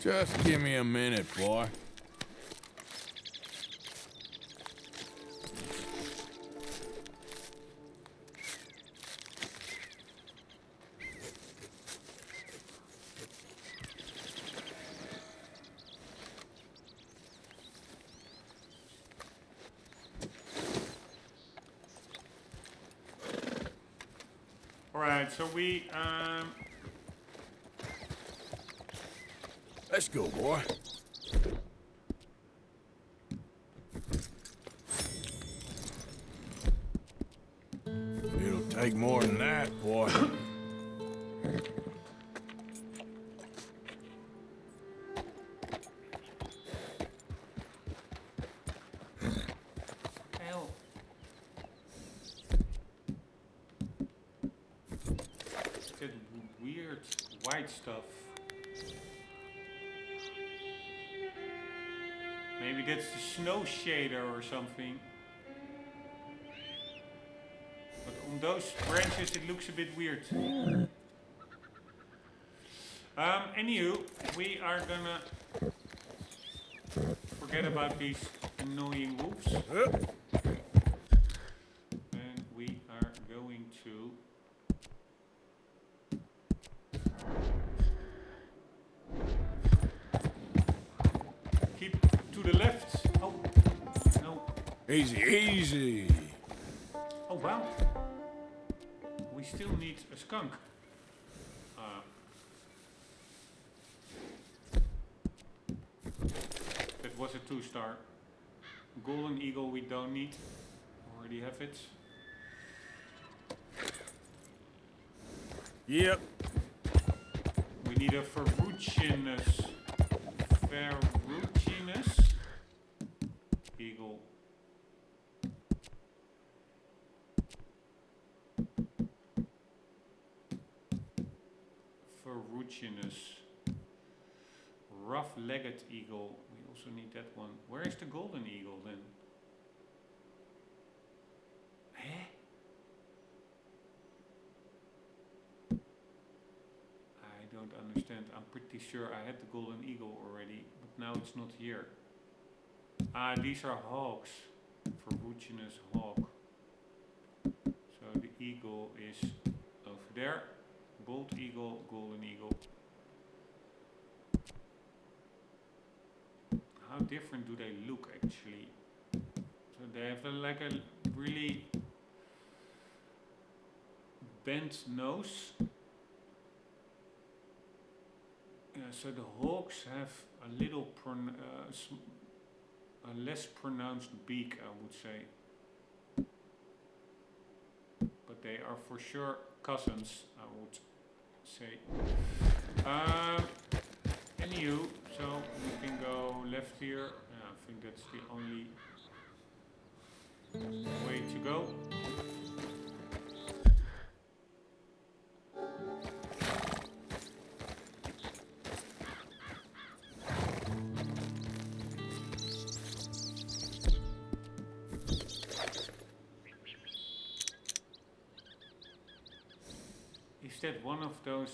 Just give me a minute, boy. Alright, so we Let's go, boy. It'll take more than that, boy. hell. That weird white stuff. Maybe that's the snow shader or something. But on those branches it looks a bit weird. Anywho, we are gonna forget about these annoying wolves. And we are going to keep to the left. Oh, no. Easy, easy. Oh, wow. We still need a skunk. That was a 2-star. Golden eagle we don't need. Already have it. Yep. We need a ferruginous eagle. Ferruginous. Rough-legged eagle. We also need that one. Where is the golden eagle then? Eh? I don't understand. I'm pretty sure I had the golden eagle already, but now it's not here. Ah, these are hawks. Ferruginous hawk. So the eagle is over there. Bald eagle, golden eagle. How different do they look actually? So they have like a really bent nose. So the hawks have a little a less pronounced beak, I would say. But they are for sure cousins, I would say. Anywho, so we can go left here. I think that's the only way to go. Is that one of those?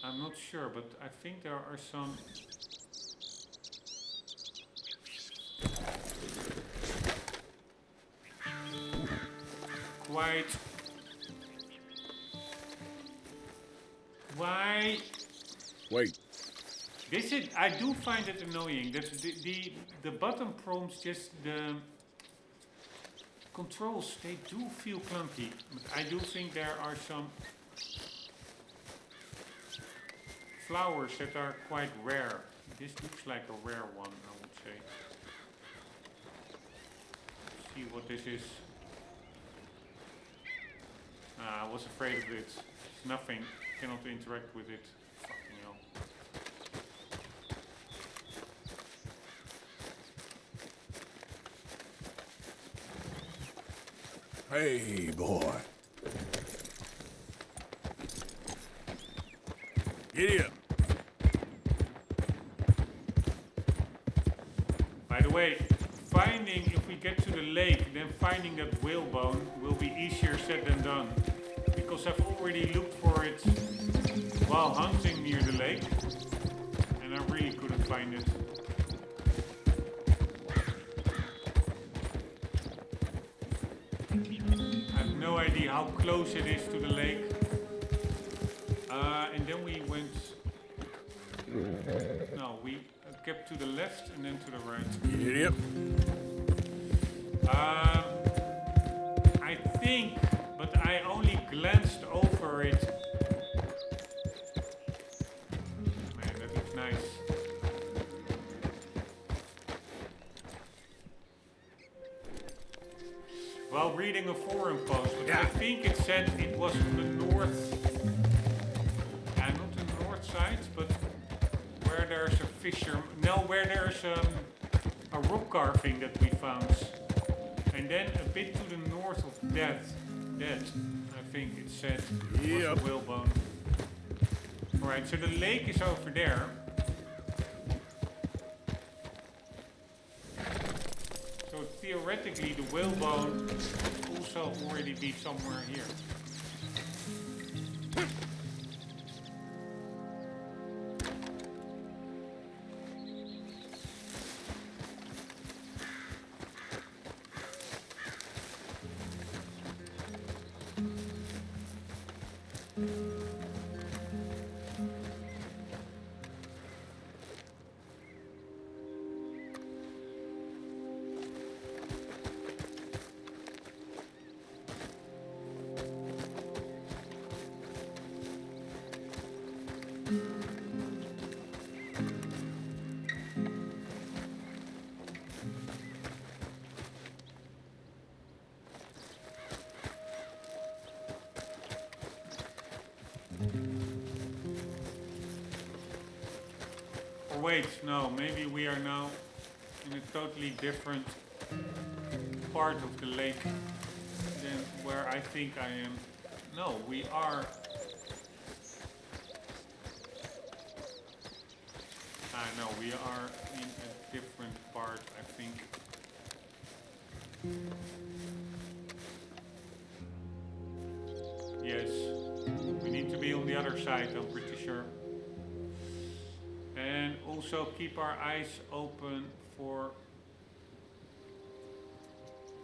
I'm not sure, but I think there are some. Quite. Why? Wait. This is. I do find it annoying that the button prompts just the controls. They do feel clunky, but I do think there are some flowers that are quite rare. This looks like a rare one, I would say. Let's see what this is. I was afraid of it. It's nothing. Cannot interact with it. Fucking hell. Hey, boy. Giddy up. By the way, finding, if we get to the lake, then finding that whalebone will be easier said than done. Because I've already looked for it while hunting near the lake, and I really couldn't find it. I have no idea how close it is to the lake. And then we went... No, we kept to the left and then to the right. Giddy up. I think, but I only glanced over it. Man, that looks nice. While reading a forum post, but I think it said it was on the north, not the north side, but where there's a fisher, no, where there's a rock carving that we found. And then a bit to the north of that, I think it said, was a whalebone. Alright, so the lake is over there. So theoretically the whalebone would also already be somewhere here. Wait, no, maybe we are now in a totally different part of the lake than where I think I am. No, we are... no, we are in a different part, I think. Yes, we need to be on the other side, I'm pretty sure. And also keep our eyes open for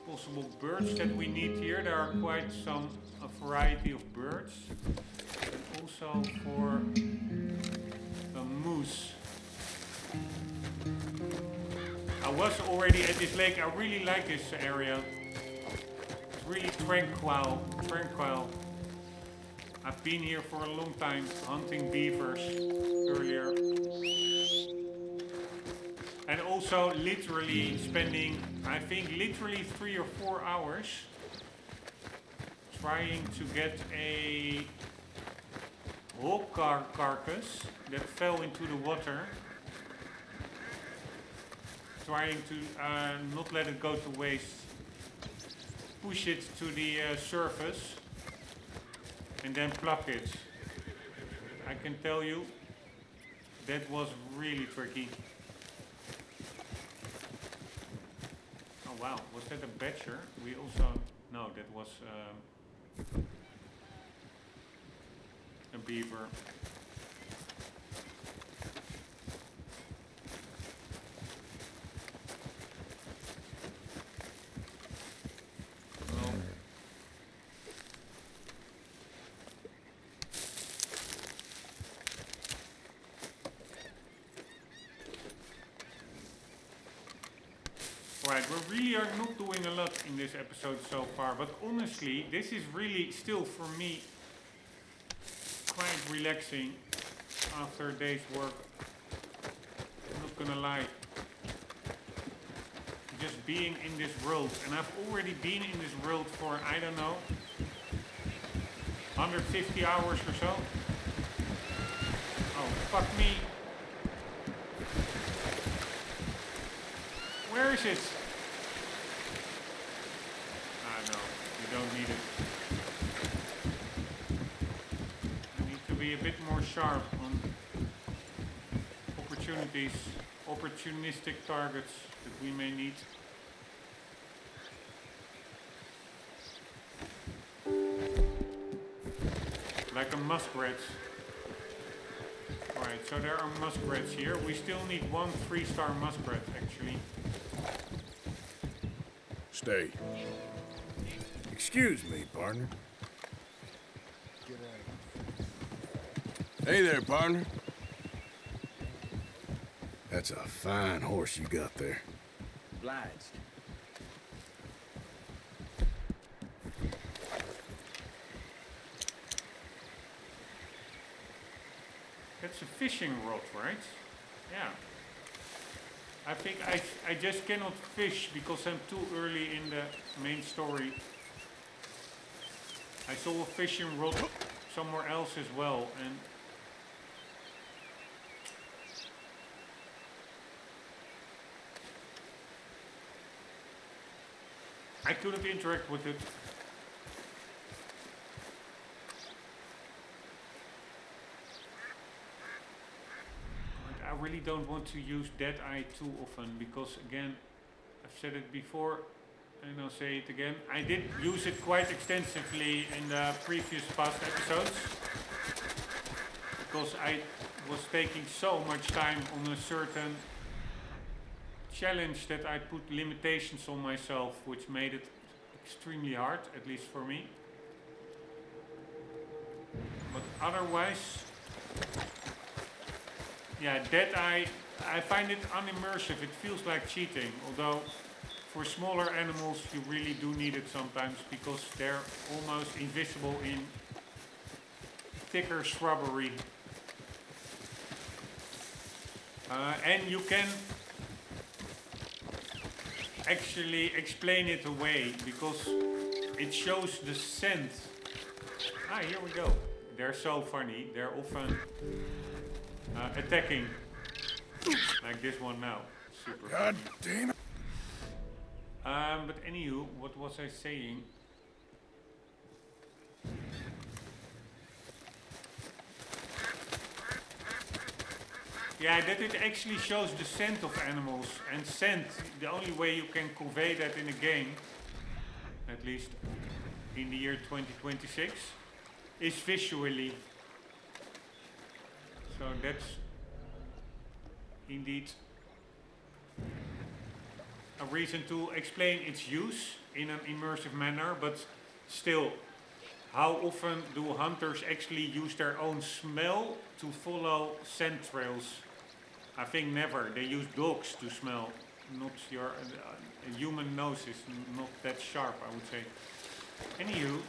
possible birds that we need here. There are quite a variety of birds. But also for a moose. I was already at this lake. I really like this area. It's really tranquil. I've been here for a long time, hunting beavers earlier. And also literally spending, I think literally 3 or 4 hours trying to get a hog carcass that fell into the water. Trying to not let it go to waste. Push it to the surface. And then pluck it. I can tell you, that was really tricky. Oh wow, was that a badger? We also, no, that was, a beaver. Right, we really are not doing a lot in this episode so far, but honestly, this is really still for me quite relaxing after a day's work. I'm not gonna lie. Just being in this world, and I've already been in this world for, I don't know, 150 hours or so. Oh, fuck me. Where is it? Ah, no, you don't need it. I need to be a bit more sharp on opportunities, opportunistic targets that we may need. Like a muskrat. Alright, so there are muskrats here. We still need one 3-star muskrat, actually. Stay. Excuse me, partner. Hey there, partner. That's a fine horse you got there. Obliged. That's a fishing rod, right? Yeah. I think I just cannot fish because I'm too early in the main story. I saw a fishing rod somewhere else as well, and I couldn't interact with it. I really don't want to use Deadeye too often because, again, I've said it before and I'll say it again. I did use it quite extensively in the previous past episodes because I was taking so much time on a certain challenge that I put limitations on myself, which made it extremely hard, at least for me. But otherwise, yeah, Deadeye, I find it unimmersive. It feels like cheating, although for smaller animals you really do need it sometimes because they're almost invisible in thicker shrubbery. And you can actually explain it away because it shows the scent. Ah, here we go. They're so funny. They're often attacking, like this one now. Super. God damn it. But anywho, what was I saying? Yeah, that it actually shows the scent of animals, and scent, the only way you can convey that in a game, at least in the year 2026, is visually. So that's indeed a reason to explain its use in an immersive manner, but still, how often do hunters actually use their own smell to follow scent trails? I think never. They use dogs to smell, not your a human nose is not that sharp, I would say. Anywho,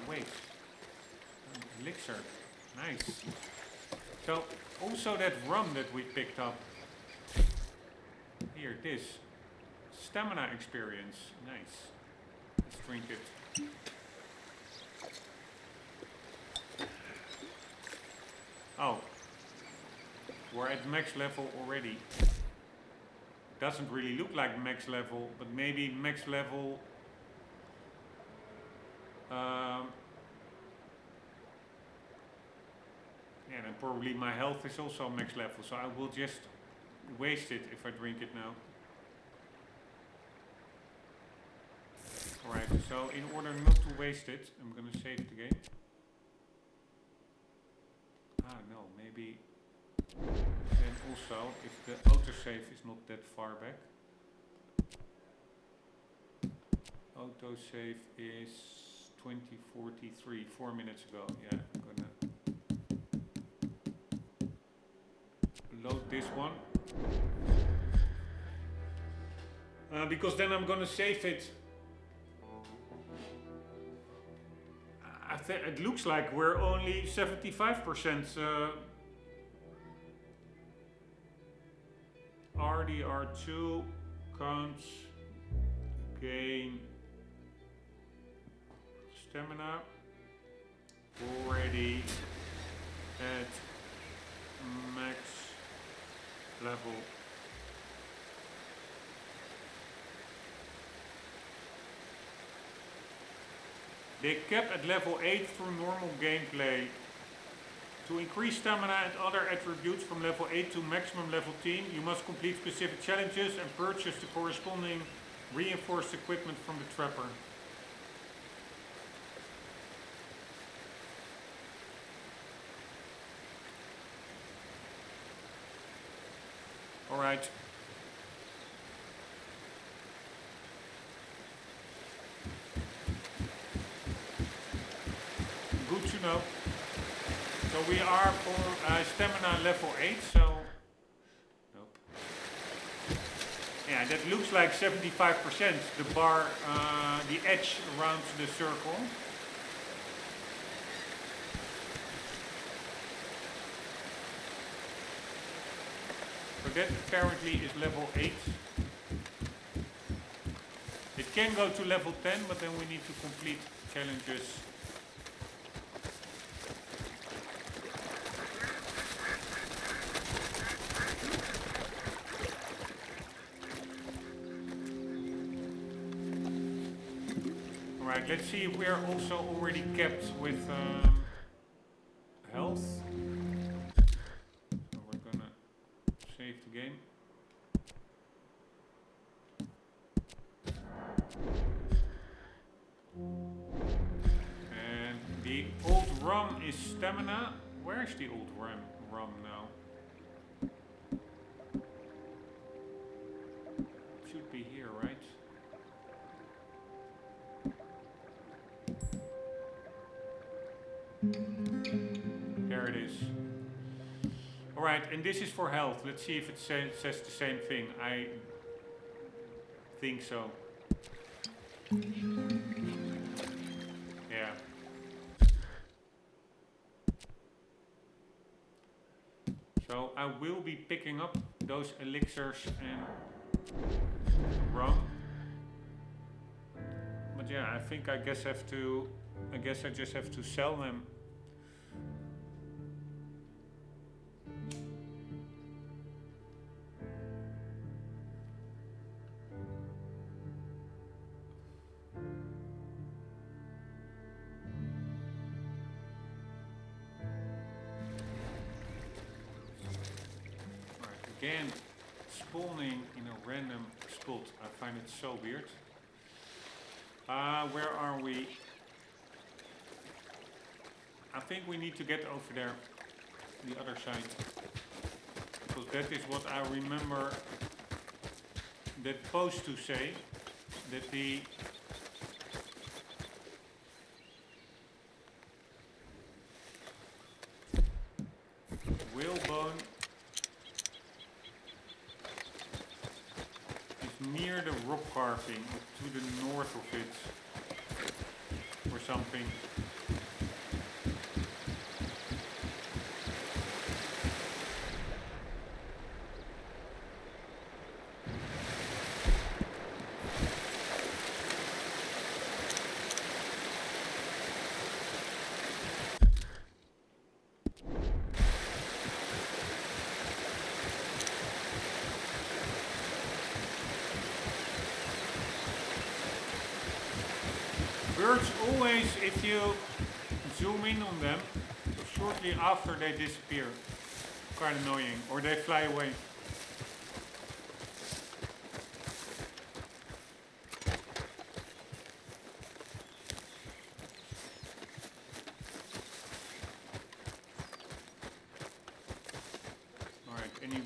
wait, elixir, nice. So also that rum that we picked up. Here, this stamina experience, nice. Let's drink it. Oh, we're at max level already. Doesn't really look like max level, but maybe max level. Yeah, then probably my health is also max level, so I will just waste it if I drink it now. Alright. So in order not to waste it, I'm gonna save the game. Ah no, maybe then also if the autosave is not that far back. Autosave is 2043, 4 minutes ago. Yeah, I'm gonna load this one. Because then I'm gonna save it. It looks like we're only 75% RDR2 counts gain stamina already at max level. They cap at level 8 through normal gameplay. To increase stamina and other attributes from level 8 to maximum level 10, you must complete specific challenges and purchase the corresponding reinforced equipment from the trapper. Alright. Good to know. So we are for stamina level 8, so... Nope. Yeah, that looks like 75%, the bar, the edge around the circle. So that apparently is level 8. It can go to level 10, but then we need to complete challenges. Alright, let's see if we are also already capped with health. So we're gonna save the game. And the old rum is stamina. Where's the old rum now? Should be here, right? There it is. Alright, and this is for health. Let's see if it says the same thing. I think so. Yeah. So I will be picking up those elixirs and rum. But yeah, I think I guess I just have to sell them. Again, spawning in a random spot. I find it so weird. Where are we? I think we need to get over there, the other side. Because that is what I remember that post to say. That the whalebone near the rock carving, to the north of it, or something. Birds always, if you zoom in on them, shortly after they disappear. Quite annoying. Or they fly away.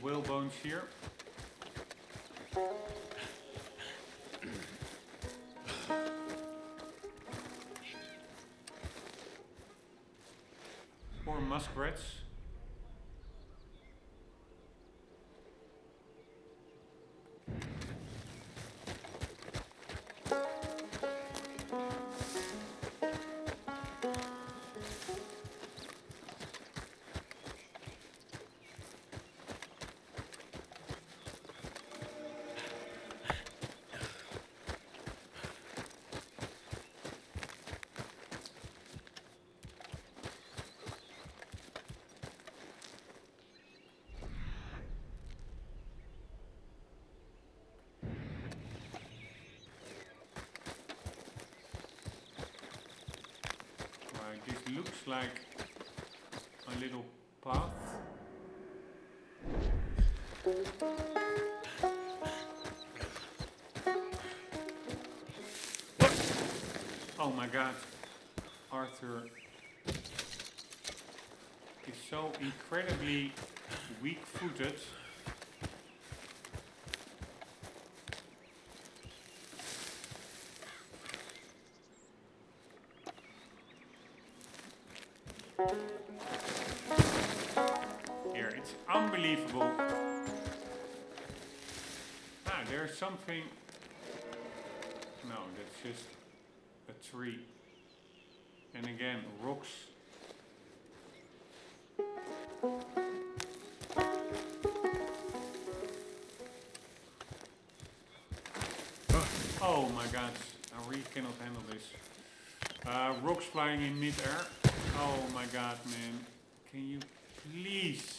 whalebones here. Or muskrats. Right, this looks like a little path. Oh my god, Arthur is so incredibly weak-footed. Here, it's unbelievable. Ah, there's something. No, that's just a tree. And again, rocks. Oh my god, I really cannot handle this. Rocks flying in mid-air. Oh my god, man. Can you please?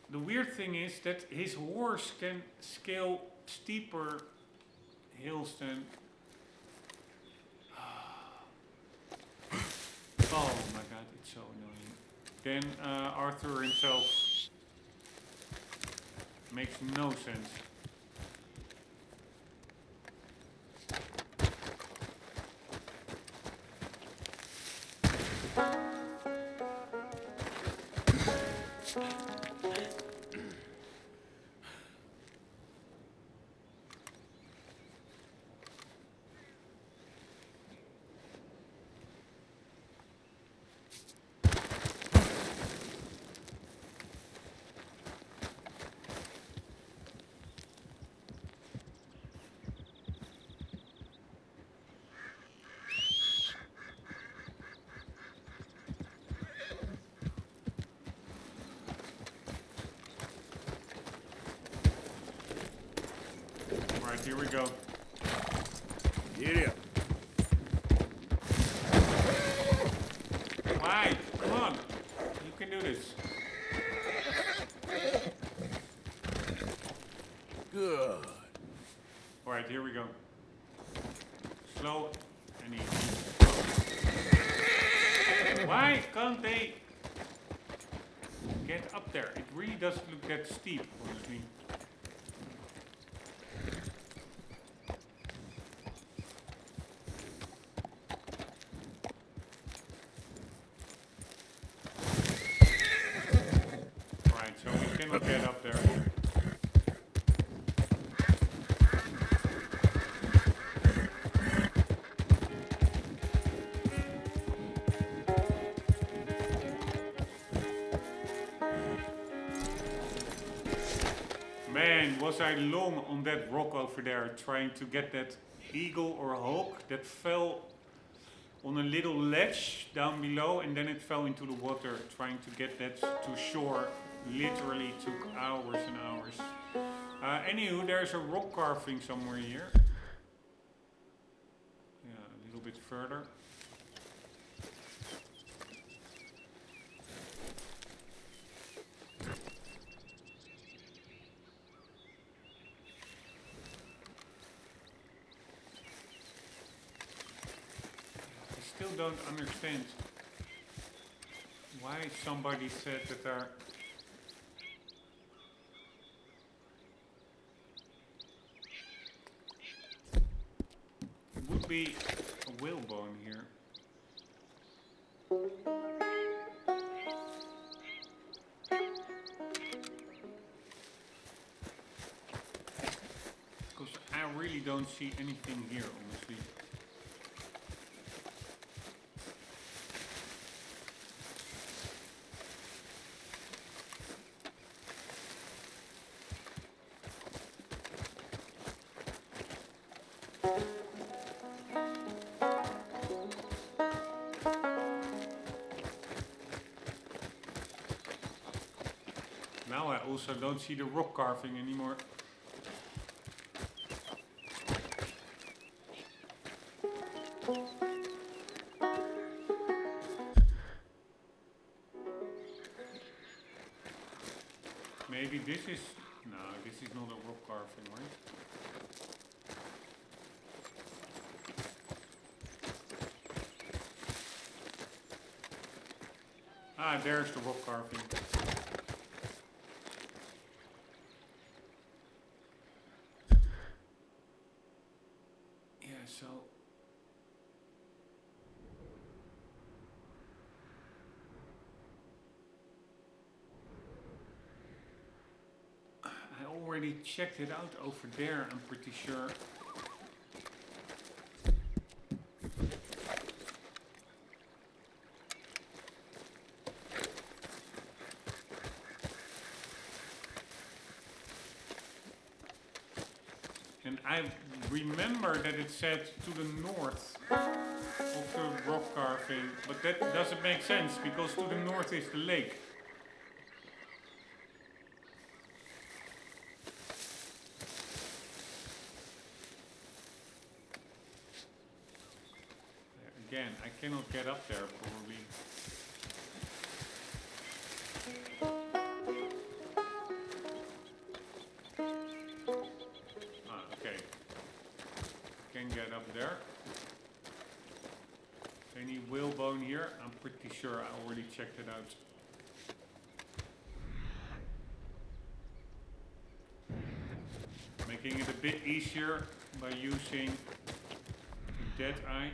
The weird thing is that his horse can scale steeper hills than... Oh my god, it's so annoying. Then Arthur himself. Makes no sense. Right, here we go. Giddy up. Why? Come on. You can do this. Good. Alright, here we go. Slow and easy. Why can't they get up there? It really doesn't look that steep, honestly. Right, so we cannot get up there. Man, was I long on that rock over there trying to get that eagle or hawk that fell on a little ledge down below and then it fell into the water. Trying to get that to shore literally took hours and hours. Anywho, there's a rock carving somewhere here. Yeah, a little bit further. Still don't understand why somebody said that there would be a whalebone here. I really don't see anything here, honestly. Now I also don't see the rock carving anymore. Maybe this is... No, this is not a rock carving, right? Ah, there's the rock carving. Yeah, so... I already checked it out over there, I'm pretty sure. And I remember that it said to the north of the rock carving, but that doesn't make sense because to the north is the lake. Again, I cannot get up there probably. Okay. Can get up there. Any whalebone here? I'm pretty sure I already checked it out. Making it a bit easier by using the dead eye.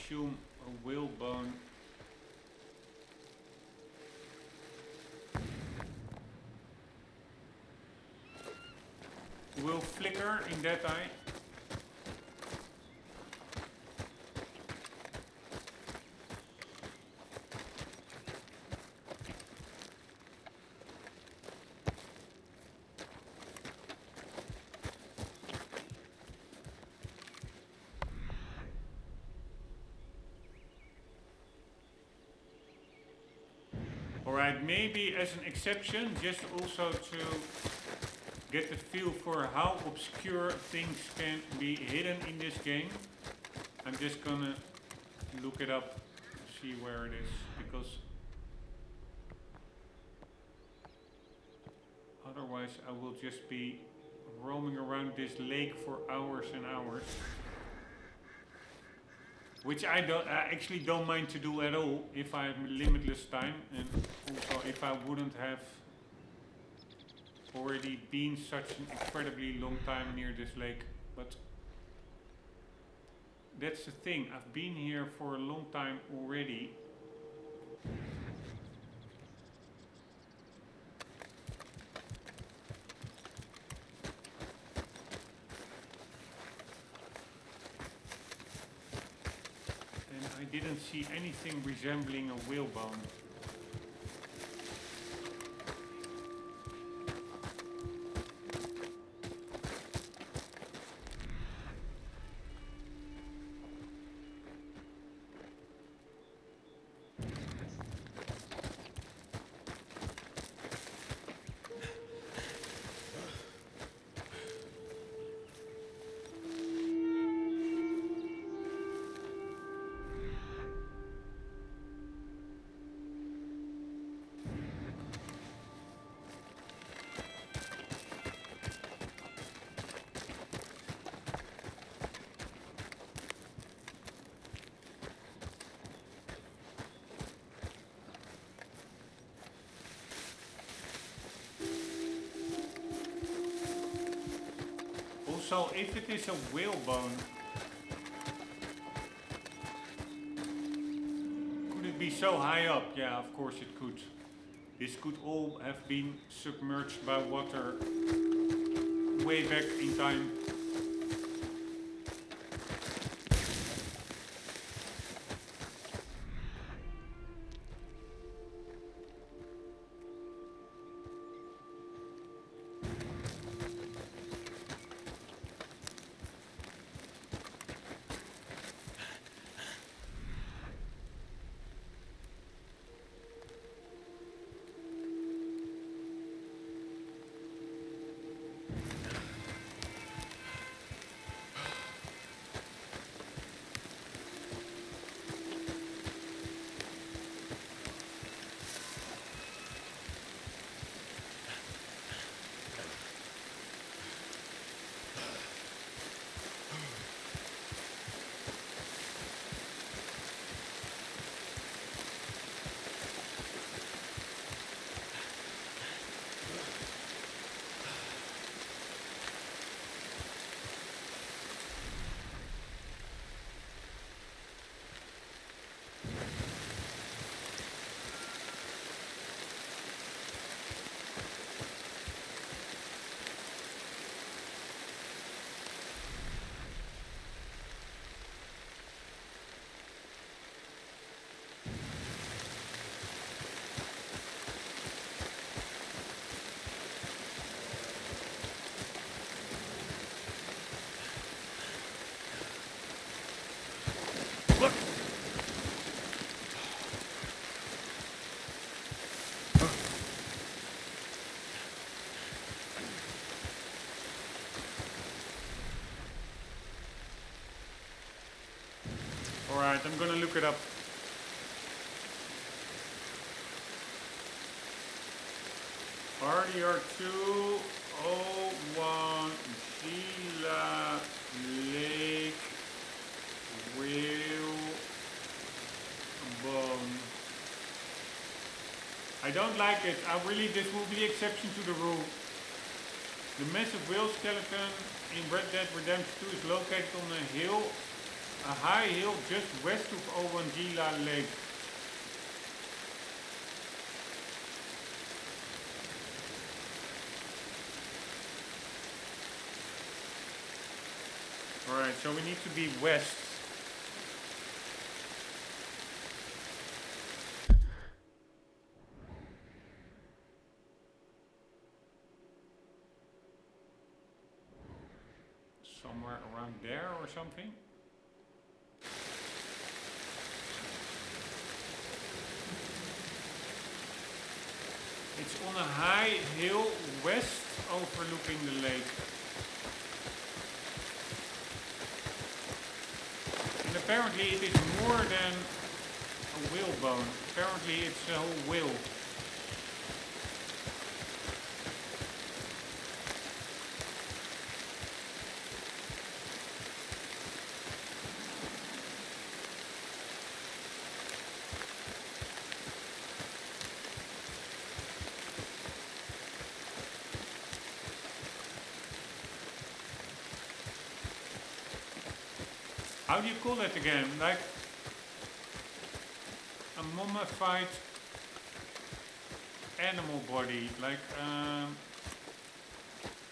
Assume a whalebone will flicker in that eye. Alright, maybe as an exception, just also to get a feel for how obscure things can be hidden in this game. I'm just gonna look it up, see where it is, because otherwise I will just be roaming around this lake for hours and hours. Which I actually don't mind to do at all if I have limitless time, and also if I wouldn't have already been such an incredibly long time near this lake. But that's the thing, I've been here for a long time already. I didn't see anything resembling a whalebone. Also, if it is a whalebone, could it be so high up? Yeah, of course it could. This could all have been submerged by water way back in time. Alright, I'm gonna look it up. RDR201 Gila Lake Whalebone. I don't like it. This will be the exception to the rule. The massive whale skeleton in Red Dead Redemption 2 is located on a hill, a high hill just west of 01 Gila Lake. Alright, so we need to be west. Somewhere around there or something. It's on a high hill west overlooking the lake. And apparently it is more than a whalebone. Apparently it's a whole whale. How do you call that again? Like a mummified animal body, like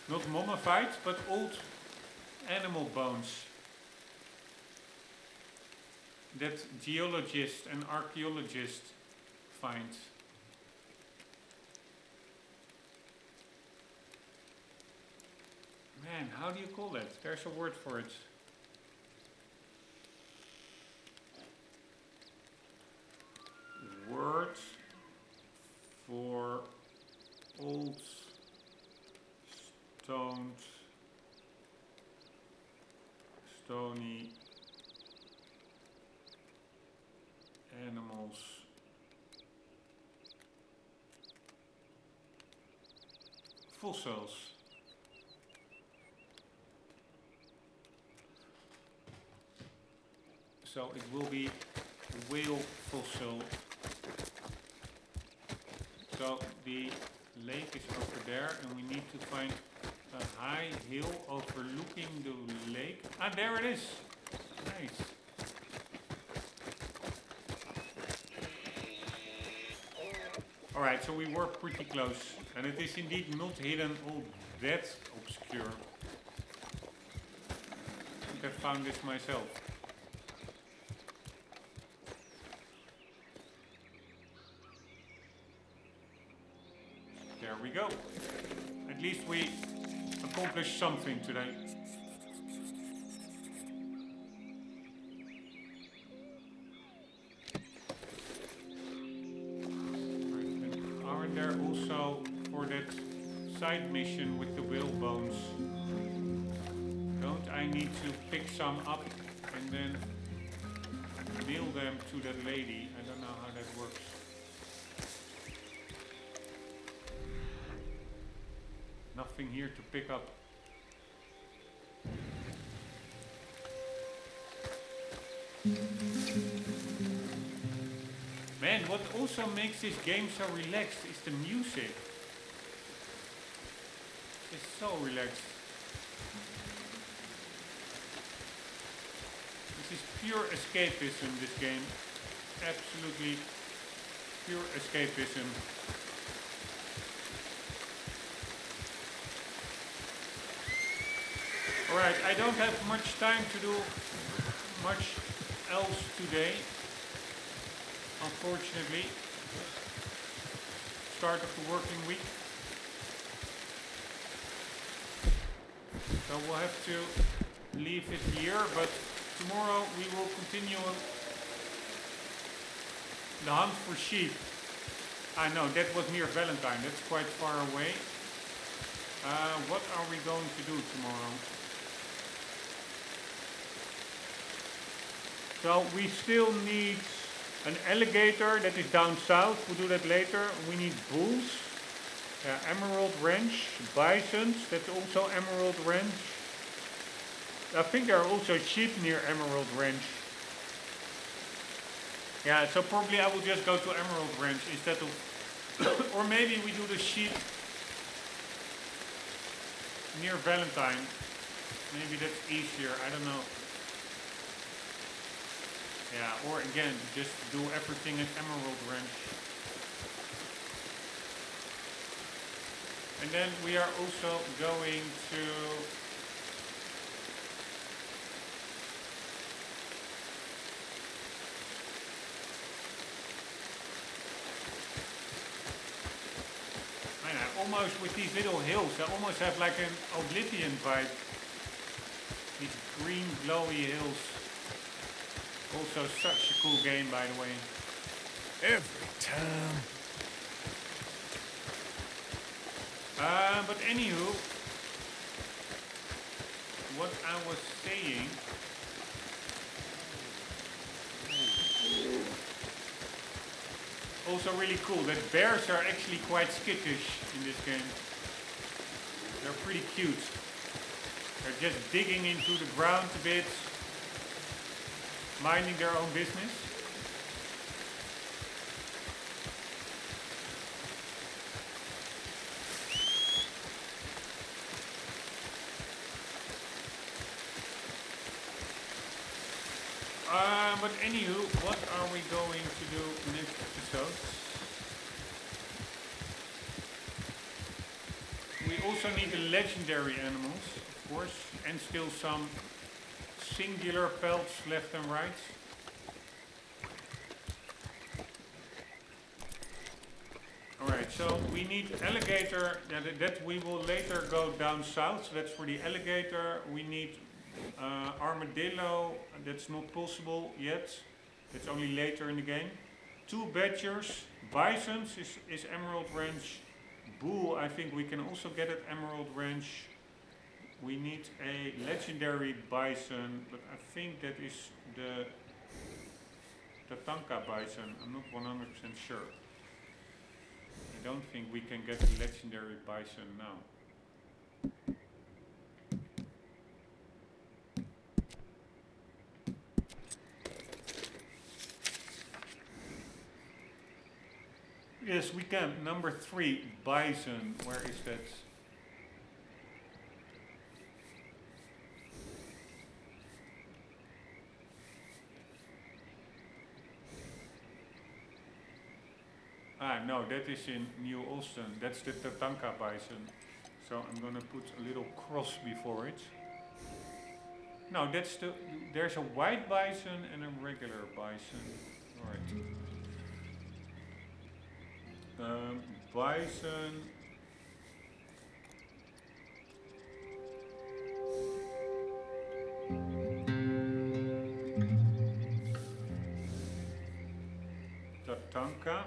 not mummified, but old animal bones that geologists and archaeologists find. Man, how do you call that? There's a word for it. Word for old stony animals. Fossils. So it will be whale fossil. So the lake is over there and we need to find a a high hill overlooking the lake. Ah, there it is. Nice. Alright, so we were pretty close. And it is indeed not hidden all that obscure. I think I found this myself. There we go. At least we accomplished something today. Aren't there also for that side mission with the whalebones? Don't I need to pick some up and then mail them to that lady? I don't know how that works. Nothing here to pick up. Man, what also makes this game so relaxed is the music. It's so relaxed. This is pure escapism, this game. Absolutely pure escapism. Alright, I don't have much time to do much else today. Unfortunately. Start of the working week. So we'll have to leave it here, but tomorrow we will continue the hunt for sheep. I know, that was near Valentine, that's quite far away. What are we going to do tomorrow? So we still need an alligator that is down south. We'll do that later. We need bulls, emerald wrench, bisons. That's also emerald wrench. I think there are also sheep near emerald wrench. Yeah, so probably I will just go to emerald wrench instead of, or maybe we do the sheep near Valentine. Maybe that's easier. I don't know. Yeah, or again, just do everything at emerald wrench. And then we are also going to almost with these little hills, I almost have like an Oblivion vibe. These green glowy hills. Also such a cool game, by the way. Every time. But anywho, what I was saying. Also really cool that bears are actually quite skittish in this game. They're pretty cute. They're just digging into the ground a bit. Minding their own business. But anywho, what are we going to do next episode? We also need the legendary animals, of course, and still some singular pelts left and right. Alright, so we need alligator, that we will later go down south, so that's for the alligator. We need armadillo, that's not possible yet, that's only later in the game. 2 badgers, bisons is Emerald Ranch, bull I think we can also get at Emerald Ranch. We need a legendary bison, but I think that is the Tatanka bison. I'm not 100% sure. I don't think we can get the legendary bison now. Yes, we can. Number 3, bison. Where is that? Ah, no, that is in New Austin. That's the Tatanka bison. So I'm gonna put a little cross before it. No, that's the. There's a white bison and a regular bison. Alright. Bison. Tatanka.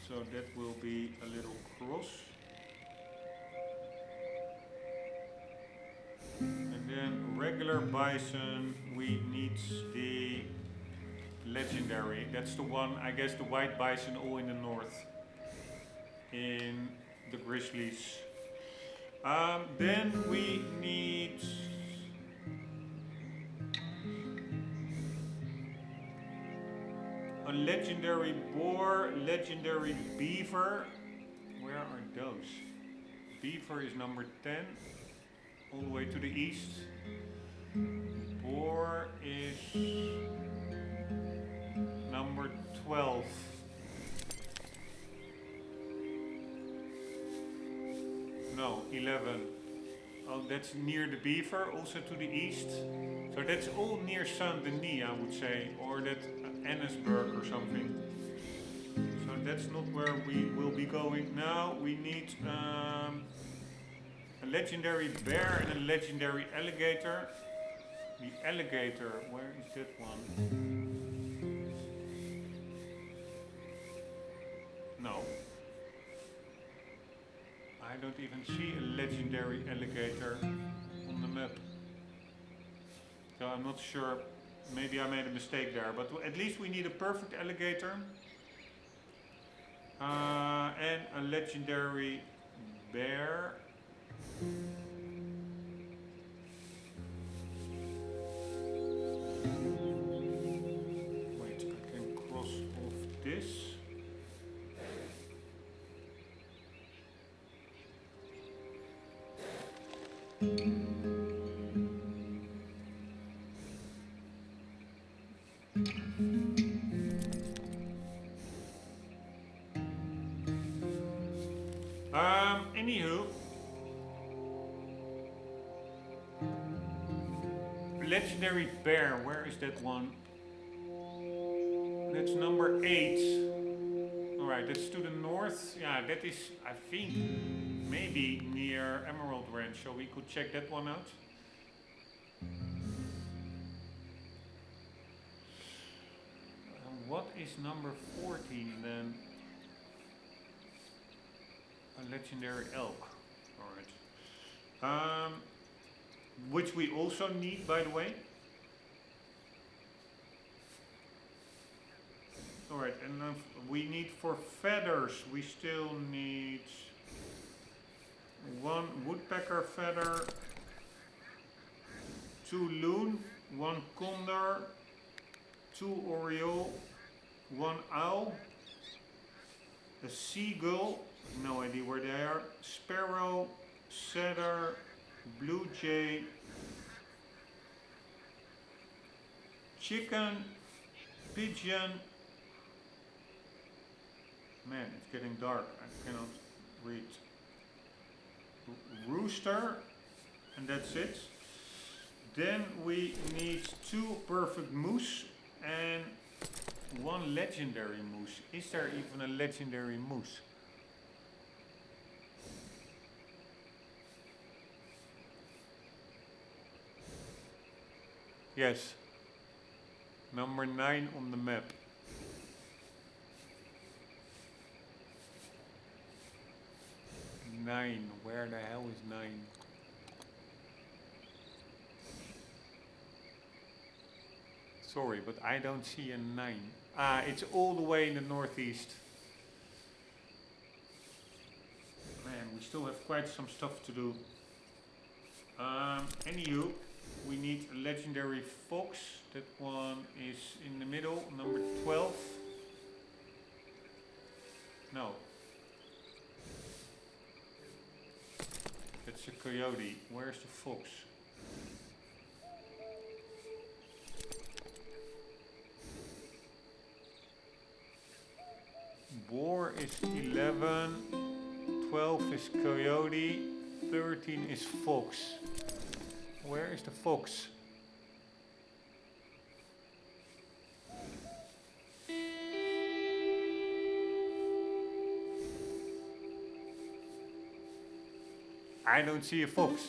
So that will be a little cross. And then regular bison, we need the legendary. That's the one, I guess the white bison all in the north. In the grizzlies. Then we need a legendary boar, legendary beaver. Where are those? Beaver is number 10, all the way to the east. Boar is number 12. No, 11. Oh, that's near the beaver, also to the east. So that's all near Saint Denis, I would say, or that Annesburg or something. So that's not where we will be going now. We need a legendary bear and a legendary alligator. The alligator, where is that one? No. I don't even see a legendary alligator on the map. So I'm not sure, maybe I made a mistake there, but at least we need a perfect alligator. And a legendary bear. Wait, I can cross off this. Anywho, legendary bear, where is that one? That's number 8. Alright, that's to the north. Yeah, that is, I think, maybe near Emerald Ranch, so we could check that one out. What is number 14 then? A legendary elk. Alright. Which we also need, by the way. Alright, and then we need for feathers, we still need 1 woodpecker feather, 2 loon, 1 condor, 2 oriole, 1 owl, a seagull, no idea where they are, sparrow, setter, blue jay, chicken, pigeon. Man, it's getting dark, I cannot read. Rooster, and that's it. Then we need 2 perfect moose and 1 legendary moose. Is there even a legendary moose? Yes. Number 9 on the map. Nine. Where the hell is 9? Sorry, but I don't see a 9. Ah, it's all the way in the northeast. Man, we still have quite some stuff to do. Anywho, we need a legendary fox. That one is in the middle, number 12. No. That's a coyote. Where's the fox? boar is 11, 12 is coyote, 13 is fox. Where is the fox? I don't see a fox.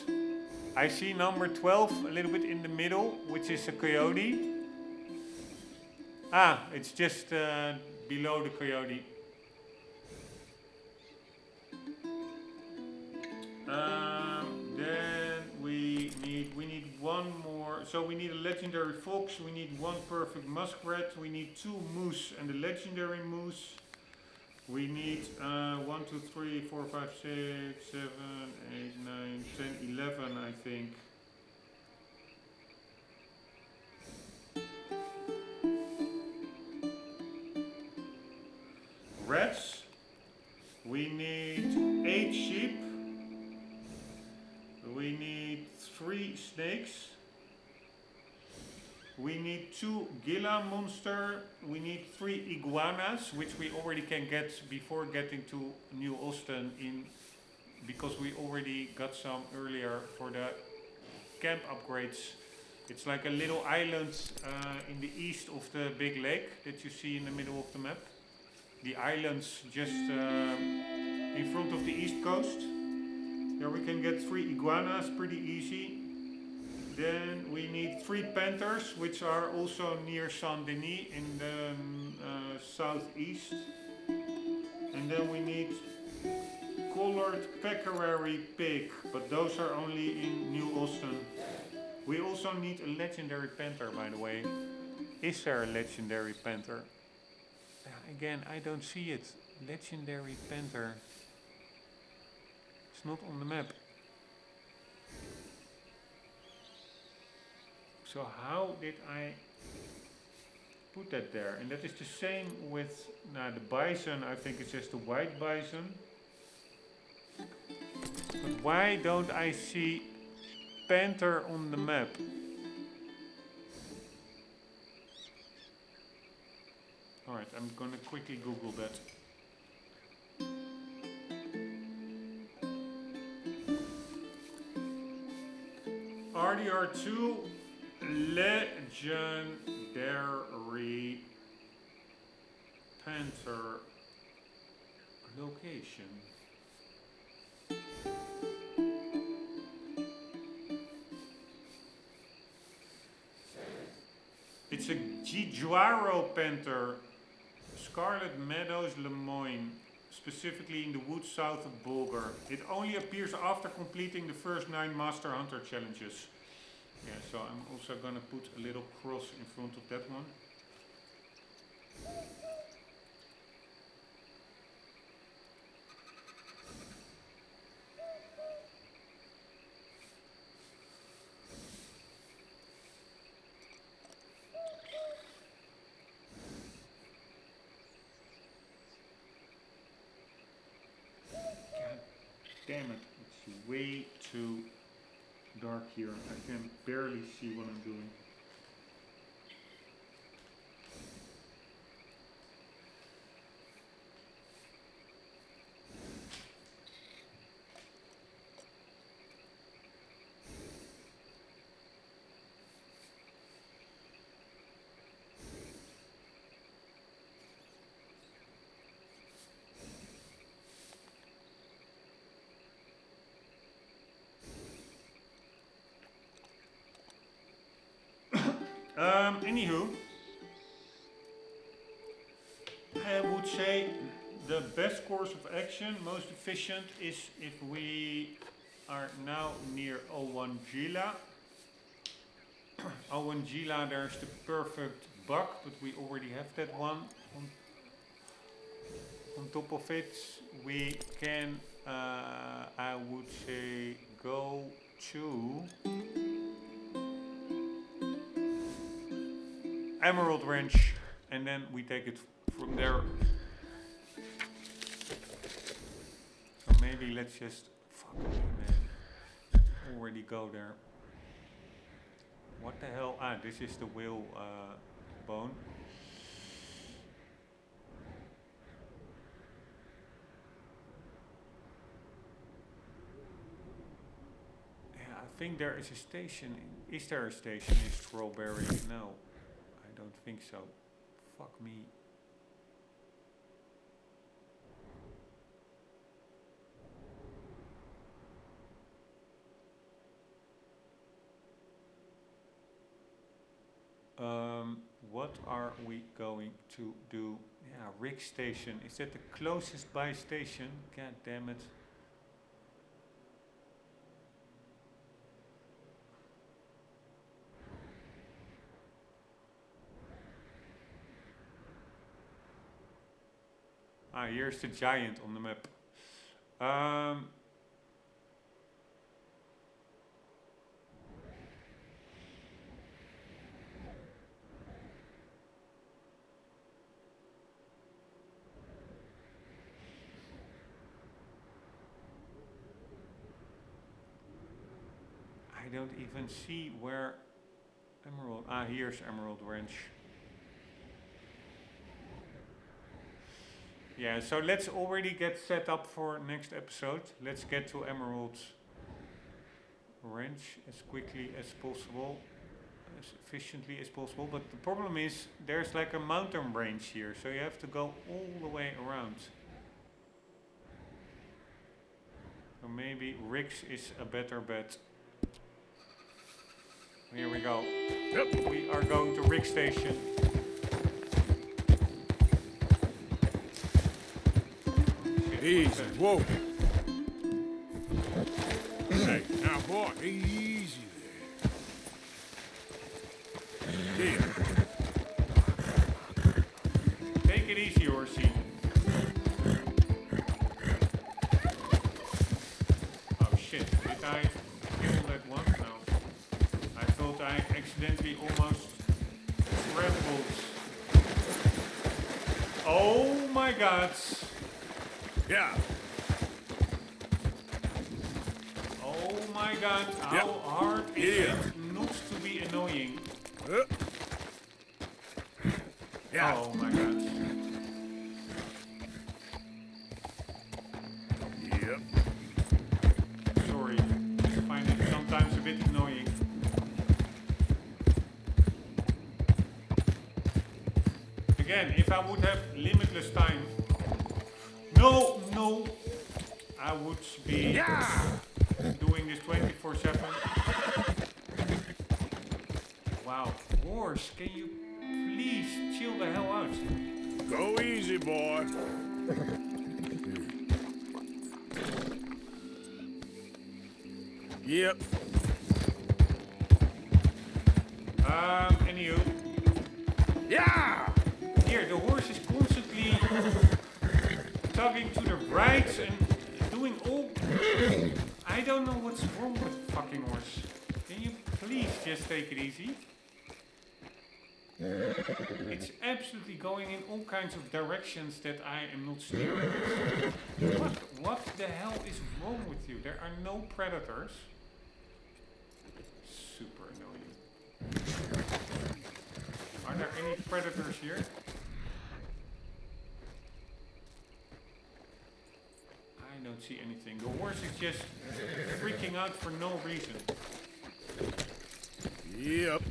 I see number 12 a little bit in the middle, which is a coyote. Ah, it's just below the coyote. Then we need one more. So we need a legendary fox. We need one perfect muskrat. We need 2 moose and a legendary moose. We need 1, 2, 3, 4, 5, 6, 7, 8, 9, 10, 11, I think. Rats. We need 8 sheep. We need 3 snakes. We need 2 Gila monster. We need 3 iguanas, which we already can get before getting to New Austin because we already got some earlier for the camp upgrades. It's like a little island in the east of the big lake that you see in the middle of the map. The islands just in front of the east coast. There we can get 3 iguanas, pretty easy. Then we need 3 panthers, which are also near Saint Denis in the southeast. And then we need colored pecarary pig, but those are only in New Austin. We also need a legendary panther, by the way. Is there a legendary panther? Again, I don't see it. Legendary panther. It's not on the map. So how did I put that there? And that is the same with the bison. I think it's just a white bison. But why don't I see panther on the map? Alright, I'm gonna quickly Google that. RDR2 legendary panther location. It's a Gijuaro panther, Scarlet Meadows, Lemoyne, specifically in the woods south of Bulgar. It only appears after completing the first 9 Master Hunter challenges. Yeah, so I'm also gonna put a little cross in front of that one. Damn it, it's way too dark here. I can barely see what I'm doing. Anywho, I would say the best course of action, most efficient, is if we are now near 01 Gila. 01 Gila, there's the perfect buck, but we already have that one. On top of it, we can, I would say, go to Emerald Ranch, and then we take it from there. So maybe let's just already go there. What the hell? Ah, this is the whale bone. think there is a station. Is there a station in Strawberry? No, I don't think so. Fuck me. What are we going to do? Yeah, Rick Station. Is that the closest by station? God damn it. Ah, here's the giant on the map. I don't even see where Emerald. Ah, here's Emerald Ranch. Yeah, so let's already get set up for next episode. Let's get to Emerald Ranch as quickly as possible, as efficiently as possible. But the problem is there's like a mountain range here, so you have to go all the way around. So maybe Rick's is a better bet. Here we go. Yep. We are going to Rick Station. Easy. Whoa. Hey, now boy, easy there. Yeah. Take it easy, horsey. Oh shit, did I kill that one? No. I thought I accidentally almost scrambled. Oh my god. Yeah. Oh my god, how Yep. hard is Yeah. it not to be annoying? Yeah. Oh my god. Yep. Sorry, I find it sometimes a bit annoying. Again, if I would have limitless time, no, I would be doing this 24/7. Wow, horse, can you please chill the hell out? Go easy, boy. Yep. Anywho, Yeah. here the horse is constantly tugging to the right and doing all. I don't know what's wrong with the fucking horse. Can you please just take it easy? It's absolutely going in all kinds of directions that I am not steering. What the hell is wrong with you? There are no predators. Super annoying. Are there any predators here? I don't see anything. The horse is just freaking out for no reason. Yep.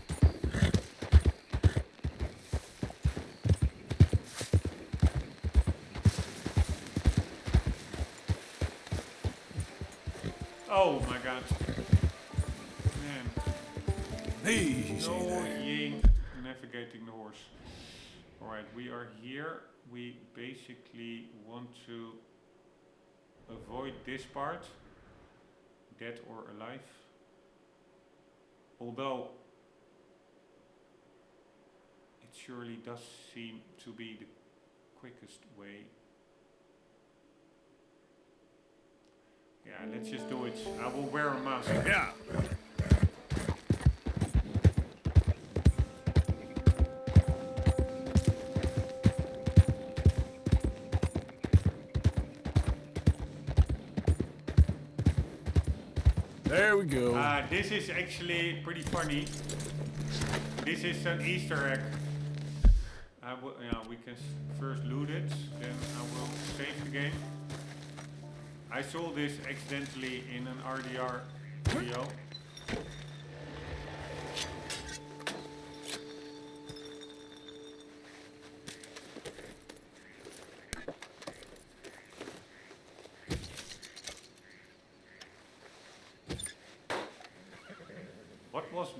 Oh my god. Man. Easy there. Annoying navigating the horse. Alright, we are here. We basically want to avoid this part. Dead or alive. Although it surely does seem to be the quickest way. Yeah, let's just do it. I will wear a mask. Yeah. There we go. This is actually pretty funny. This is an Easter egg. We can first loot it, then I will save the game. I saw this accidentally in an RDR video.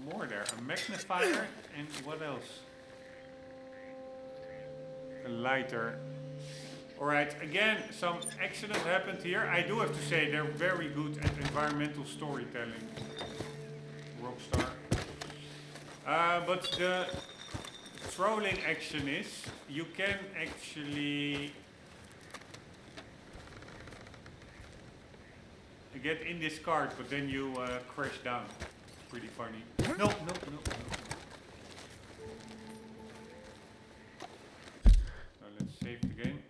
more there. A magnifier and what else? A lighter. Alright, again, some accident happened here. I do have to say they're very good at environmental storytelling. Rockstar. But the trolling action is you can actually get in this cart, but then you crash down. It's pretty funny. No. So let's save the game.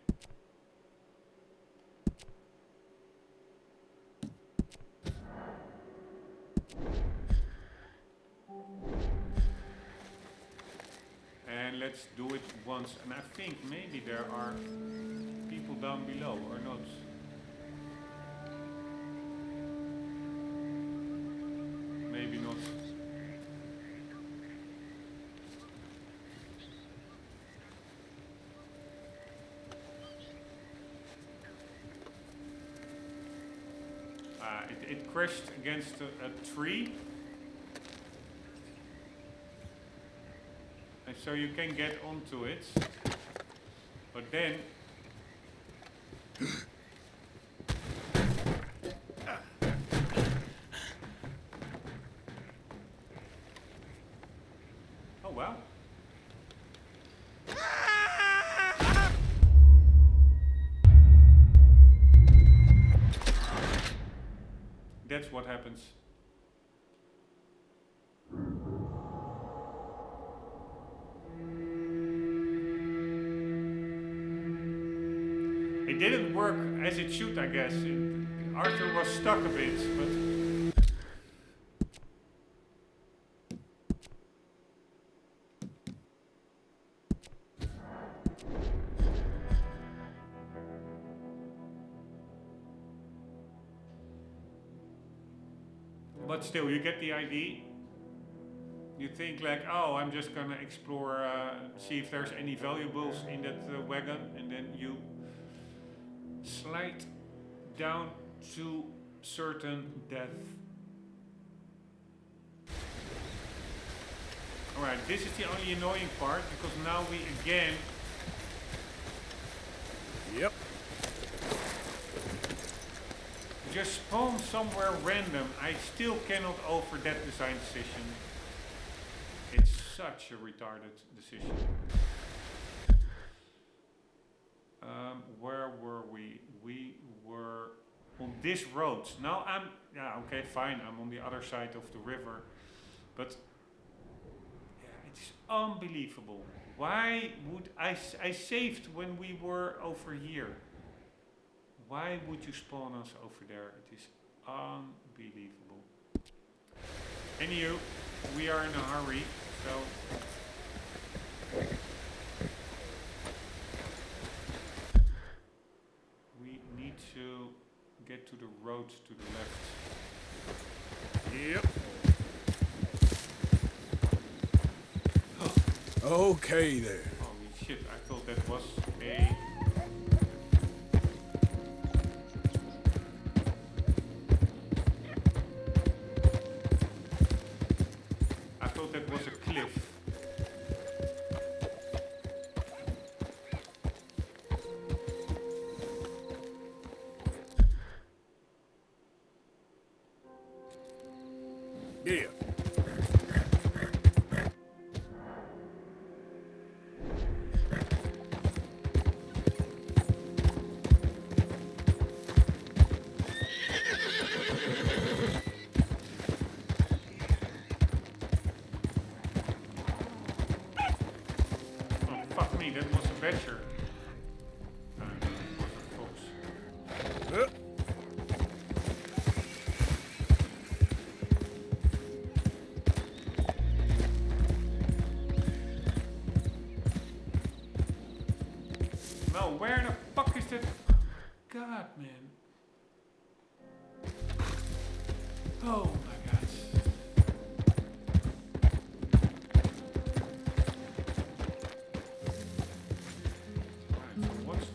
And let's do it once. And I think maybe there are people down below or not. Maybe not. It crashed against a tree. And so you can get onto it. But then oh wow. That's what happens. It didn't work as it should, I guess. Arthur was stuck a bit, but still, you get the idea. You think like, oh, I'm just gonna explore, see if there's any valuables in that wagon, and then you slide down to certain death. Alright, this is the only annoying part, because now we again... Yep. just spawn somewhere random. I still cannot over that design decision. It's such a retarded decision. Where were we? We were on this road. Now I'm, yeah, okay, fine. I'm on the other side of the river. But yeah, it's unbelievable. Why would I saved when we were over here. Why would you spawn us over there? It is unbelievable. Anywho, we are in a hurry, so we need to get to the road to the left. Yep. Okay there. Holy shit, I thought that was a... that was a cliff. Yeah. That was a badger. It was a fox. No, where the fuck is that? God, man. Oh my God.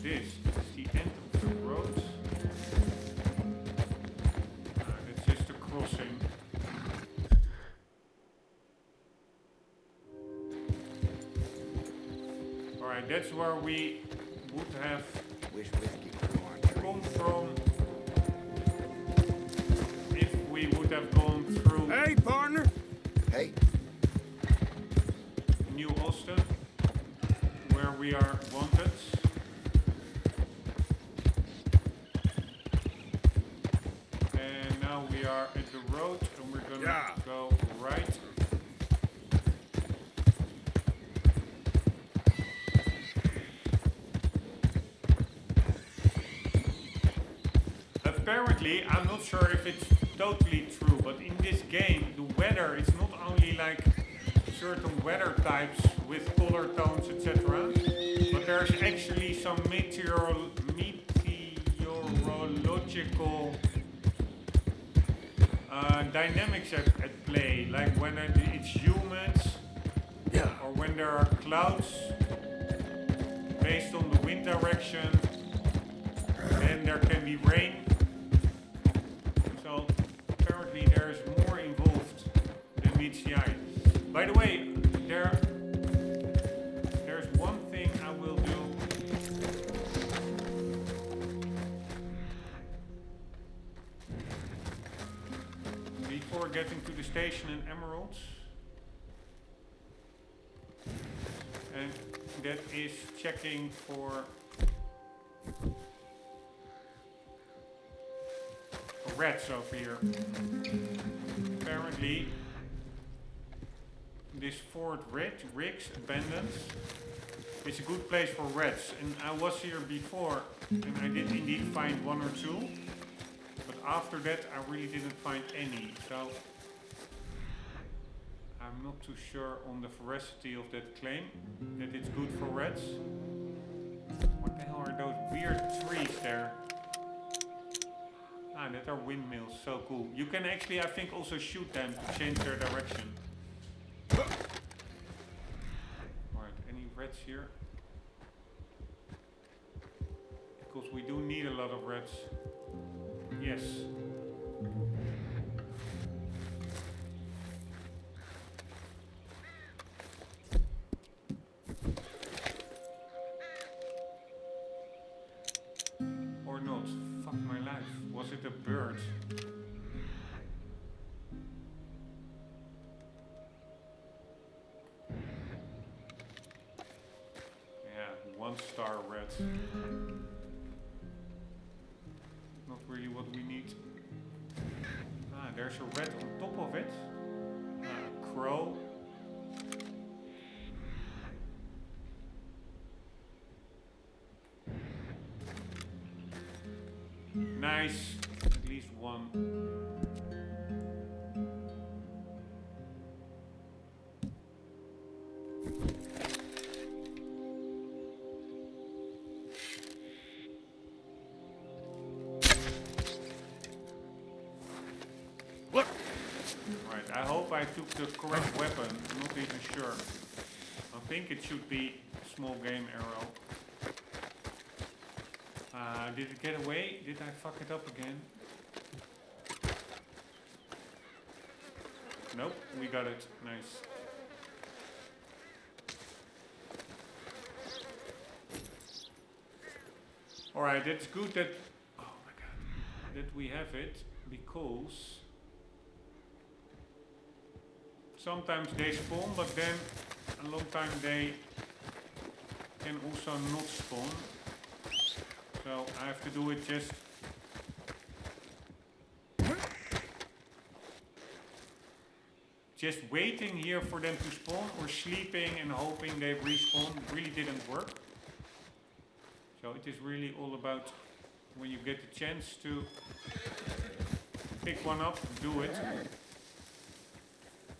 This is the end of the road. It's just a crossing. that's where we would have Wish whiskey could go on come trees. from if we would have gone through Hey, partner. Hey, New Austin, where we are wanted. And now we are at the road and we're gonna Yeah. go right. Apparently, I'm not sure if it's totally true, but in this game, the weather is not only like certain weather types with color tones, etc., but there's actually some meteorological dynamics at play, like when it's humid Yeah. or when there are clouds based on the wind direction, then there can be rain. So apparently there's more involved than meets the eye. By the way, there's one thing I will do. Before getting to the station in Emeralds. And that is checking for rats over here. Apparently, this Fort Riggs abandoned is a good place for rats. And I was here before, and I did indeed find one or two. But after that, I really didn't find any. So I'm not too sure on the veracity of that claim that it's good for rats. What the hell are those weird trees there? Ah, that are windmills. So cool. You can actually, I think, also shoot them to change their direction. Alright, any rats here? Because we do need a lot of rats. Yes. Or not. Fuck my life. Was it a bird? Yeah, 1-star red. Not really what we need. Ah, there's a red on top of it. Crow. Nice. At least one. Look. Right, I hope I took the correct weapon. I'm not even sure. I think it should be a small game arrow. Did it get away? Did I fuck it up again? Nope, we got it. Nice. Alright, that's good that... Oh my god. That we have it, because... Sometimes they spawn, but then a long time they can also not spawn. So I have to do it just waiting here for them to spawn, or sleeping and hoping they respawn. Really didn't work. So it is really all about when you get the chance to pick one up, do it.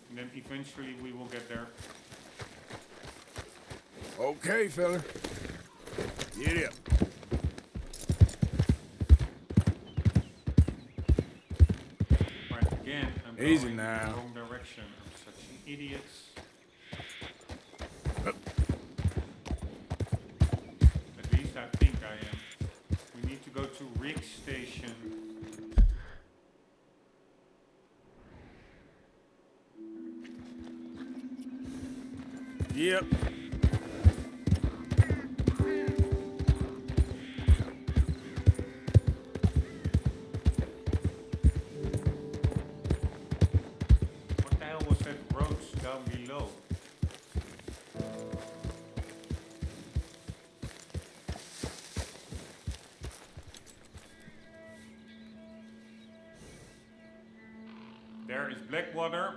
And then eventually we will get there. Okay, fella. Get up. Right, again, I'm Easy going now. in the wrong direction. I'm such an idiot. At least I think I am. We need to go to Rick Station. Yep. There is Blackwater.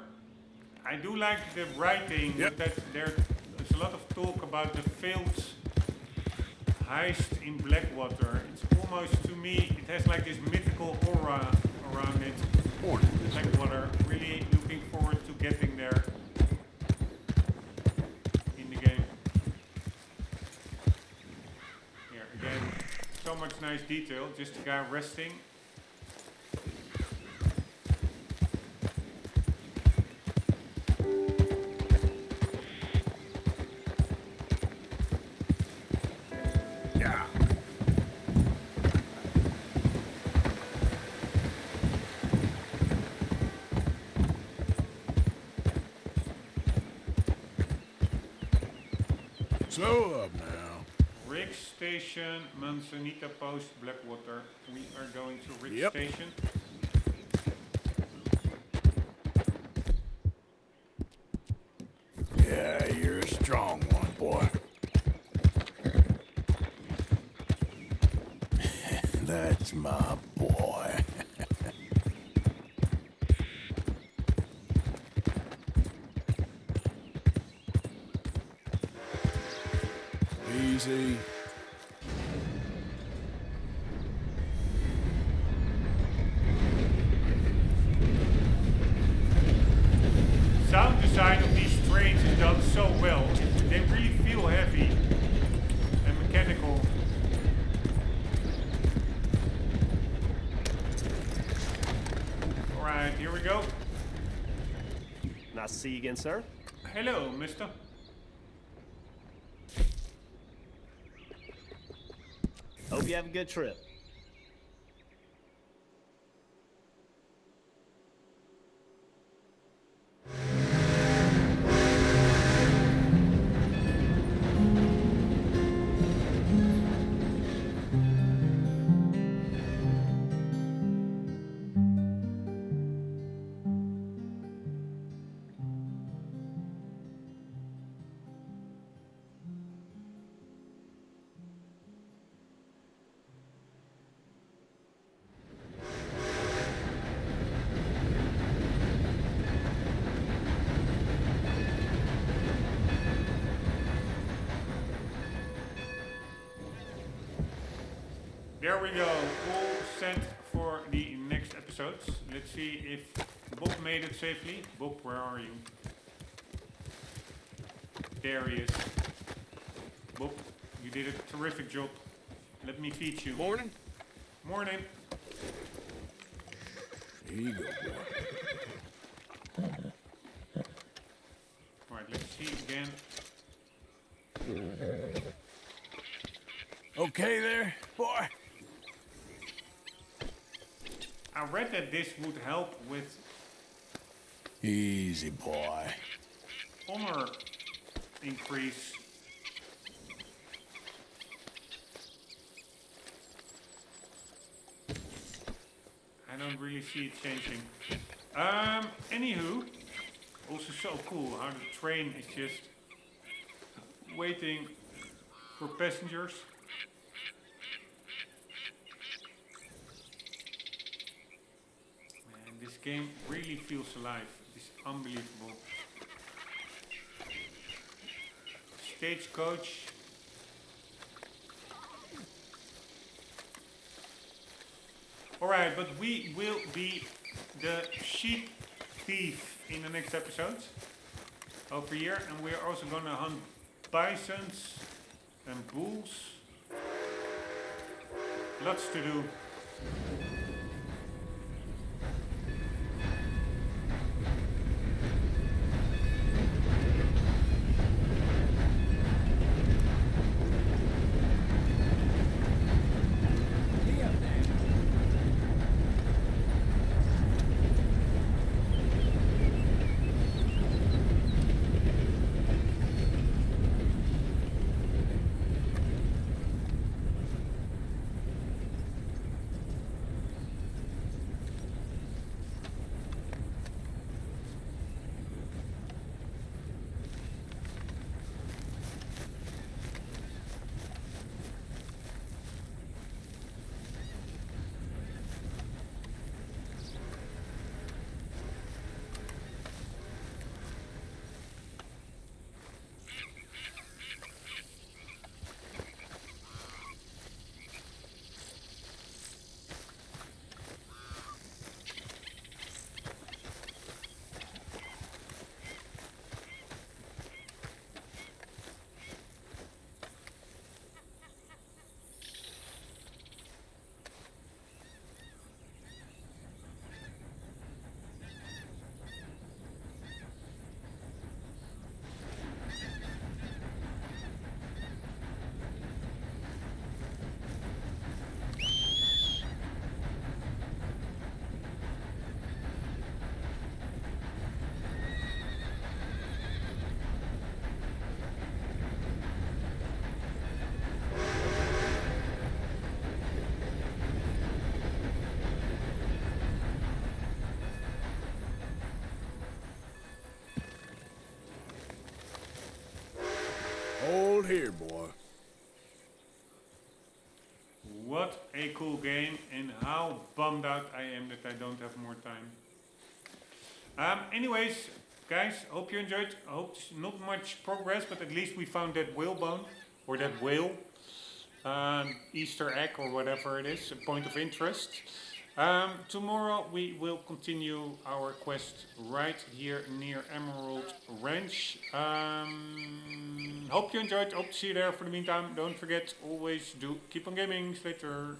I do like the writing. Yep. That there's a lot of talk about the failed heist in Blackwater. It's almost, to me, it has like this mythical aura around it. Morning. Blackwater. Really looking forward to getting there in the game. Here again, so much nice detail. Just a guy resting. Yeah. Slow up now. Rig Station, Manzanita Post, Blackwater. We are going to Rig Yep. Station. Yeah, you're a strong one, boy. That's my boy. Easy. Sound design of these trains is done so well. They really feel heavy and mechanical. Alright, here we go. Nice to see you again, sir. Hello, mister. Hope you have a good trip. There we go. All set for the next episodes. Let's see if Bob made it safely. Bob, where are you? There he is. Bob, you did a terrific job. Let me feed you. Morning. Morning. Here you go, boy. Alright, let's see again. Okay there, boy? I read that this would help with Easy, boy. honor increase. I don't really see it changing. Anywho, also so cool how the train is just waiting for passengers. Man, this game really feels alive. It's unbelievable. Stagecoach. Alright, but we will be the sheep thief in the next episodes over here, and we are also gonna hunt bisons and bulls. Lots to do. world here, boy. What a cool game, and how bummed out I am that I don't have more time. Anyways, guys, hope you enjoyed. I hope not much progress, but at least we found that whalebone, or that whale, Easter egg, or whatever it is, a point of interest. Tomorrow we will continue our quest right here near Emerald Ranch. Hope you enjoyed. Hope to see you there. For the meantime, don't forget, always do keep on gaming. Later.